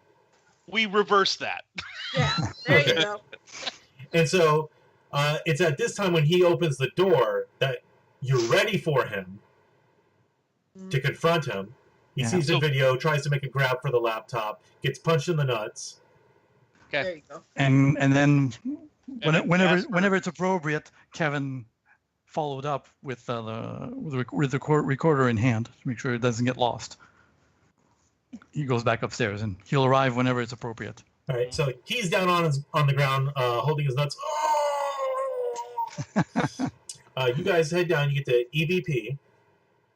we reverse that. Yeah, there you go. And so it's at this time when he opens the door that you're ready for him to confront him. He sees the video, tries to make a grab for the laptop, gets punched in the nuts. Okay. There you go. And then whenever it's appropriate, Kevin followed up with the recorder in hand to make sure it doesn't get lost. He goes back upstairs and he'll arrive whenever it's appropriate. All right, so he's down on the ground, holding his nuts. You guys head down. You get to EVP,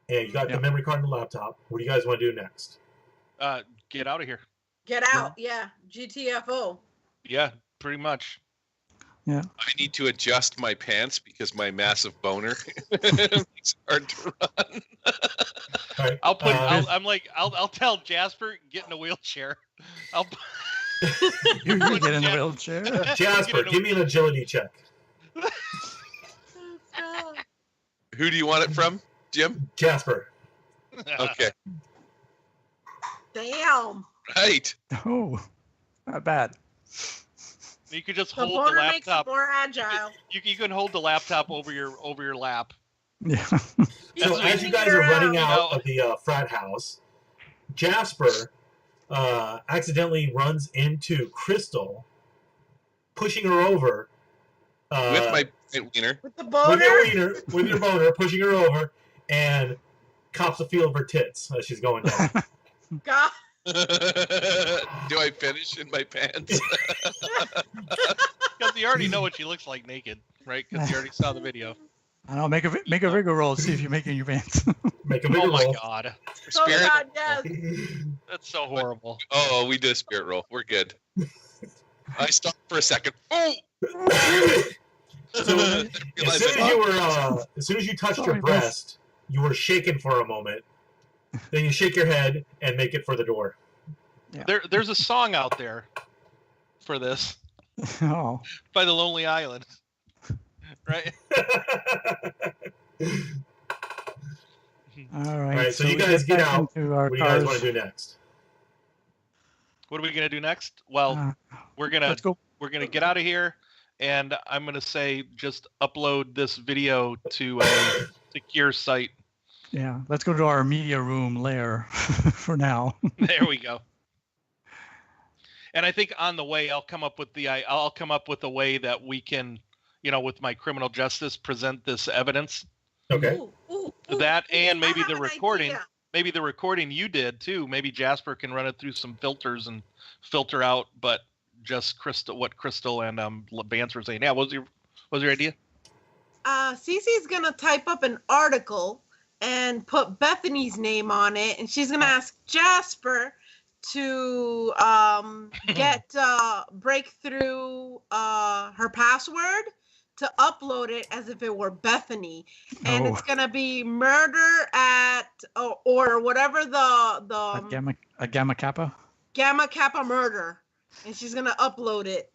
and you got the memory card and the laptop. What do you guys want to do next? Get out of here. Get out, yeah. GTFO. Yeah, pretty much. Yeah. I need to adjust my pants because my massive boner makes it hard to run. All right. I'll tell Jasper, get in a wheelchair. You get in the wheelchair. Jasper, give me an agility check. Who do you want it from, Jim? Jasper. Okay. Damn. Right. Oh, not bad. You could just The hold the boner makes it laptop. more agile. You can hold the laptop over your lap. Yeah. So as you guys are running out of the frat house, Jasper accidentally runs into Crystal, pushing her over. With my wiener. With the boner? With your boner, pushing her over, and cops a feel of her tits as she's going down. God. Do I finish in my pants? Because you already know what she looks like naked, right? Because you already saw the video. I don't know. Make a rigor roll. See if you're making your pants. Make a bigger Oh my roll. god, Oh Spirit? God, yes. that's so horrible. Oh, we did a spirit roll. We're good. I stopped for a second. Oh! So, as soon as you touched your Sorry, breast, you were shaken for a moment. Then you shake your head and make it for the door. There's a song out there for this Oh. by the Lonely Island, right? All right. All right, so you we guys get back out. into our What do you guys cars. want to do next? What are we gonna do next? Well, we're gonna Let's go. get out of here, and I'm gonna say just upload this video to a secure site. Yeah. Let's go to our media room lair for now. There we go. And I think on the way, I'll come up with a way that we can, with my criminal justice, present this evidence. Okay. That and maybe I have the an recording. idea. Maybe the recording you did too. Maybe Jasper can run it through some filters and filter out, but just what Crystal and Vance were saying. Yeah, what was your idea? Cece's gonna type up an article and put Bethany's name on it, and she's gonna ask Jasper to break through her password to upload it as if it were Bethany, and it's gonna be murder at or whatever the A Gamma Kappa. Gamma Kappa murder, and she's gonna upload it.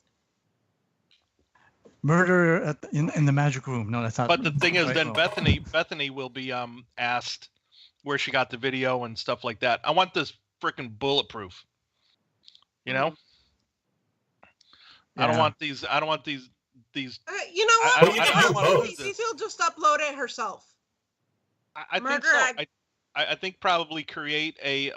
Murder in the magic room. No, that's not. But the thing is, right, then no. Bethany will be asked where she got the video and stuff like that. I want this freaking bulletproof. I don't want these. You know what? I don't want to lose this. Cece'll just upload it herself. I think so. I think probably create a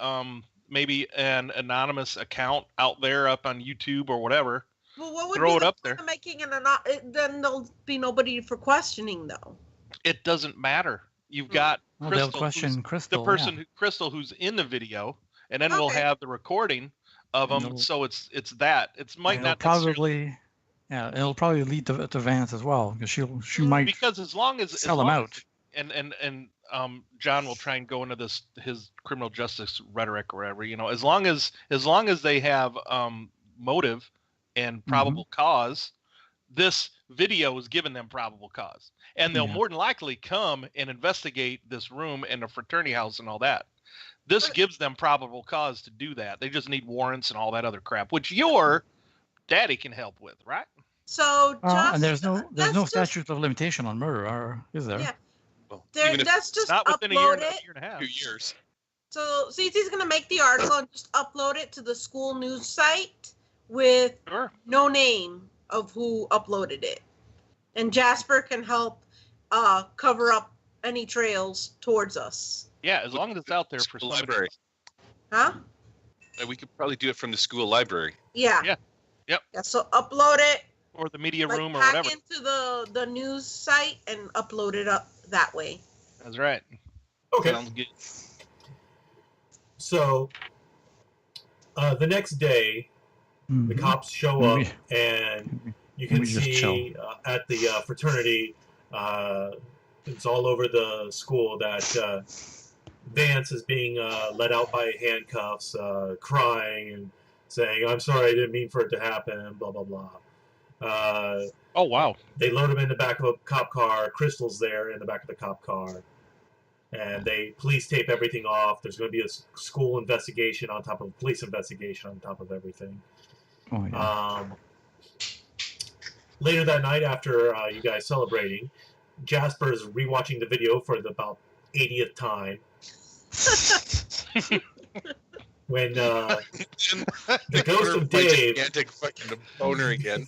maybe an anonymous account out there up on YouTube or whatever. Well, what would Throw be it the up point there. of making then there'll be nobody for questioning though. It doesn't matter. You've got Well, they'll Crystal, question Crystal. the person Crystal who's in the video, and then we'll Okay. have the recording of them. No. So it's that. It might It'll not necessarily- probably. Yeah, it'll probably lead to Vance as well because she might because as long as sell them out. and John will try and go into his criminal justice rhetoric or whatever, as long as they have motive and probable cause, this video is giving them probable cause, and they'll Yeah. more than likely come and investigate this room and the fraternity house and all that. This gives them probable cause to do that. They just need warrants and all that other crap, which your daddy can help with, right? So just, And there's no just- statute of limitation on murder, or is there? Yeah. Well, There, even if that's just Not within a year, upload it. year and a half. 2 years. So Cece's gonna make the article and just upload it to the school news site with Sure. no name of who uploaded it, and Jasper can help cover up any trails towards us. Yeah, as long as it's out there for School somebody. library. Huh? We could probably do it from the school library. Yeah. Yeah. Yep. Yeah. So upload it. Or the media Like room or hack whatever. into the news site and upload it up that way. That's right. Okay. Sounds good. So the next day, the Mhm. cops show Maybe- up, and you maybe can just see chill. at the fraternity, it's all over the school that Vance is being led out by handcuffs, crying, and saying, "I'm sorry, I didn't mean for it to happen." Blah blah blah. Oh wow. They load him in the back of a cop car. Crystal's there in the back of the cop car, and they police tape everything off. There's going to be a school investigation on top of a police investigation on top of everything. Oh, yeah. Later that night, after you guys celebrating, Jasper's rewatching the video for the about 80th time. When the ghost of Dave, gigantic fucking boner again.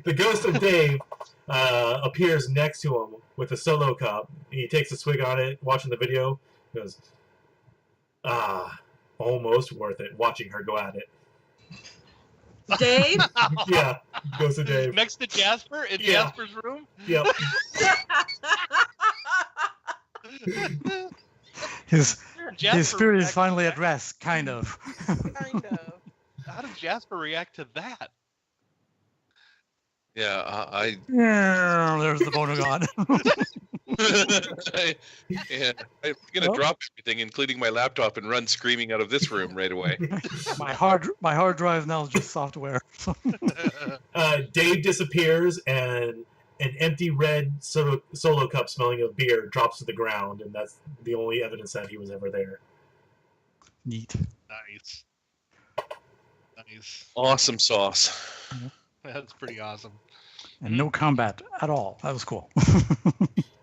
the ghost of Dave appears next to him with a solo cup. He takes a swig on it, watching the video. He goes, almost worth it watching her go at it. Dave? Yeah, ghost of Dave. Next to Jasper in Jasper's room. Yep. His Jasper spirit is react finally to at rest, kind of. Kind of. How did Jasper react to that? Yeah, Yeah, there's the boner god. I'm gonna drop everything, including my laptop, and run screaming out of this room right away. my hard drive now is just software. Dave disappears, and an empty red solo cup smelling of beer drops to the ground, and that's the only evidence that he was ever there. Neat. Nice. Nice. Awesome sauce. That's pretty awesome. And no combat at all. That was cool.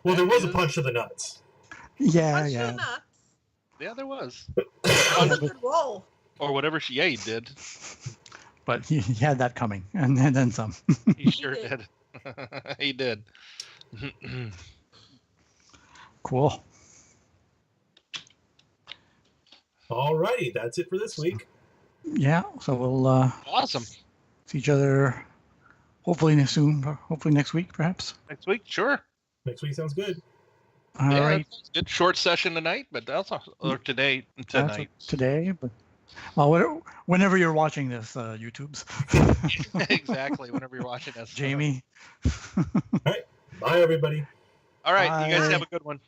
Well, there was a punch to the nuts. Yeah, Punch yeah. the nuts. Yeah, there was. Whoa. Or whatever he did. But he had that coming, and then some. He sure did. He did. Cool. Alrighty, that's it for this week. Yeah, so we'll Awesome. see each other hopefully soon, hopefully next week, perhaps. Next week, sure. Next week sounds good. All Yeah, right. that's good. Short session tonight, but that's or today. Tonight. Today, but well, whenever you're watching this, YouTube's. Exactly. Whenever you're watching us, Jamie. Bye, everybody. All right, you guys Bye. have a good one.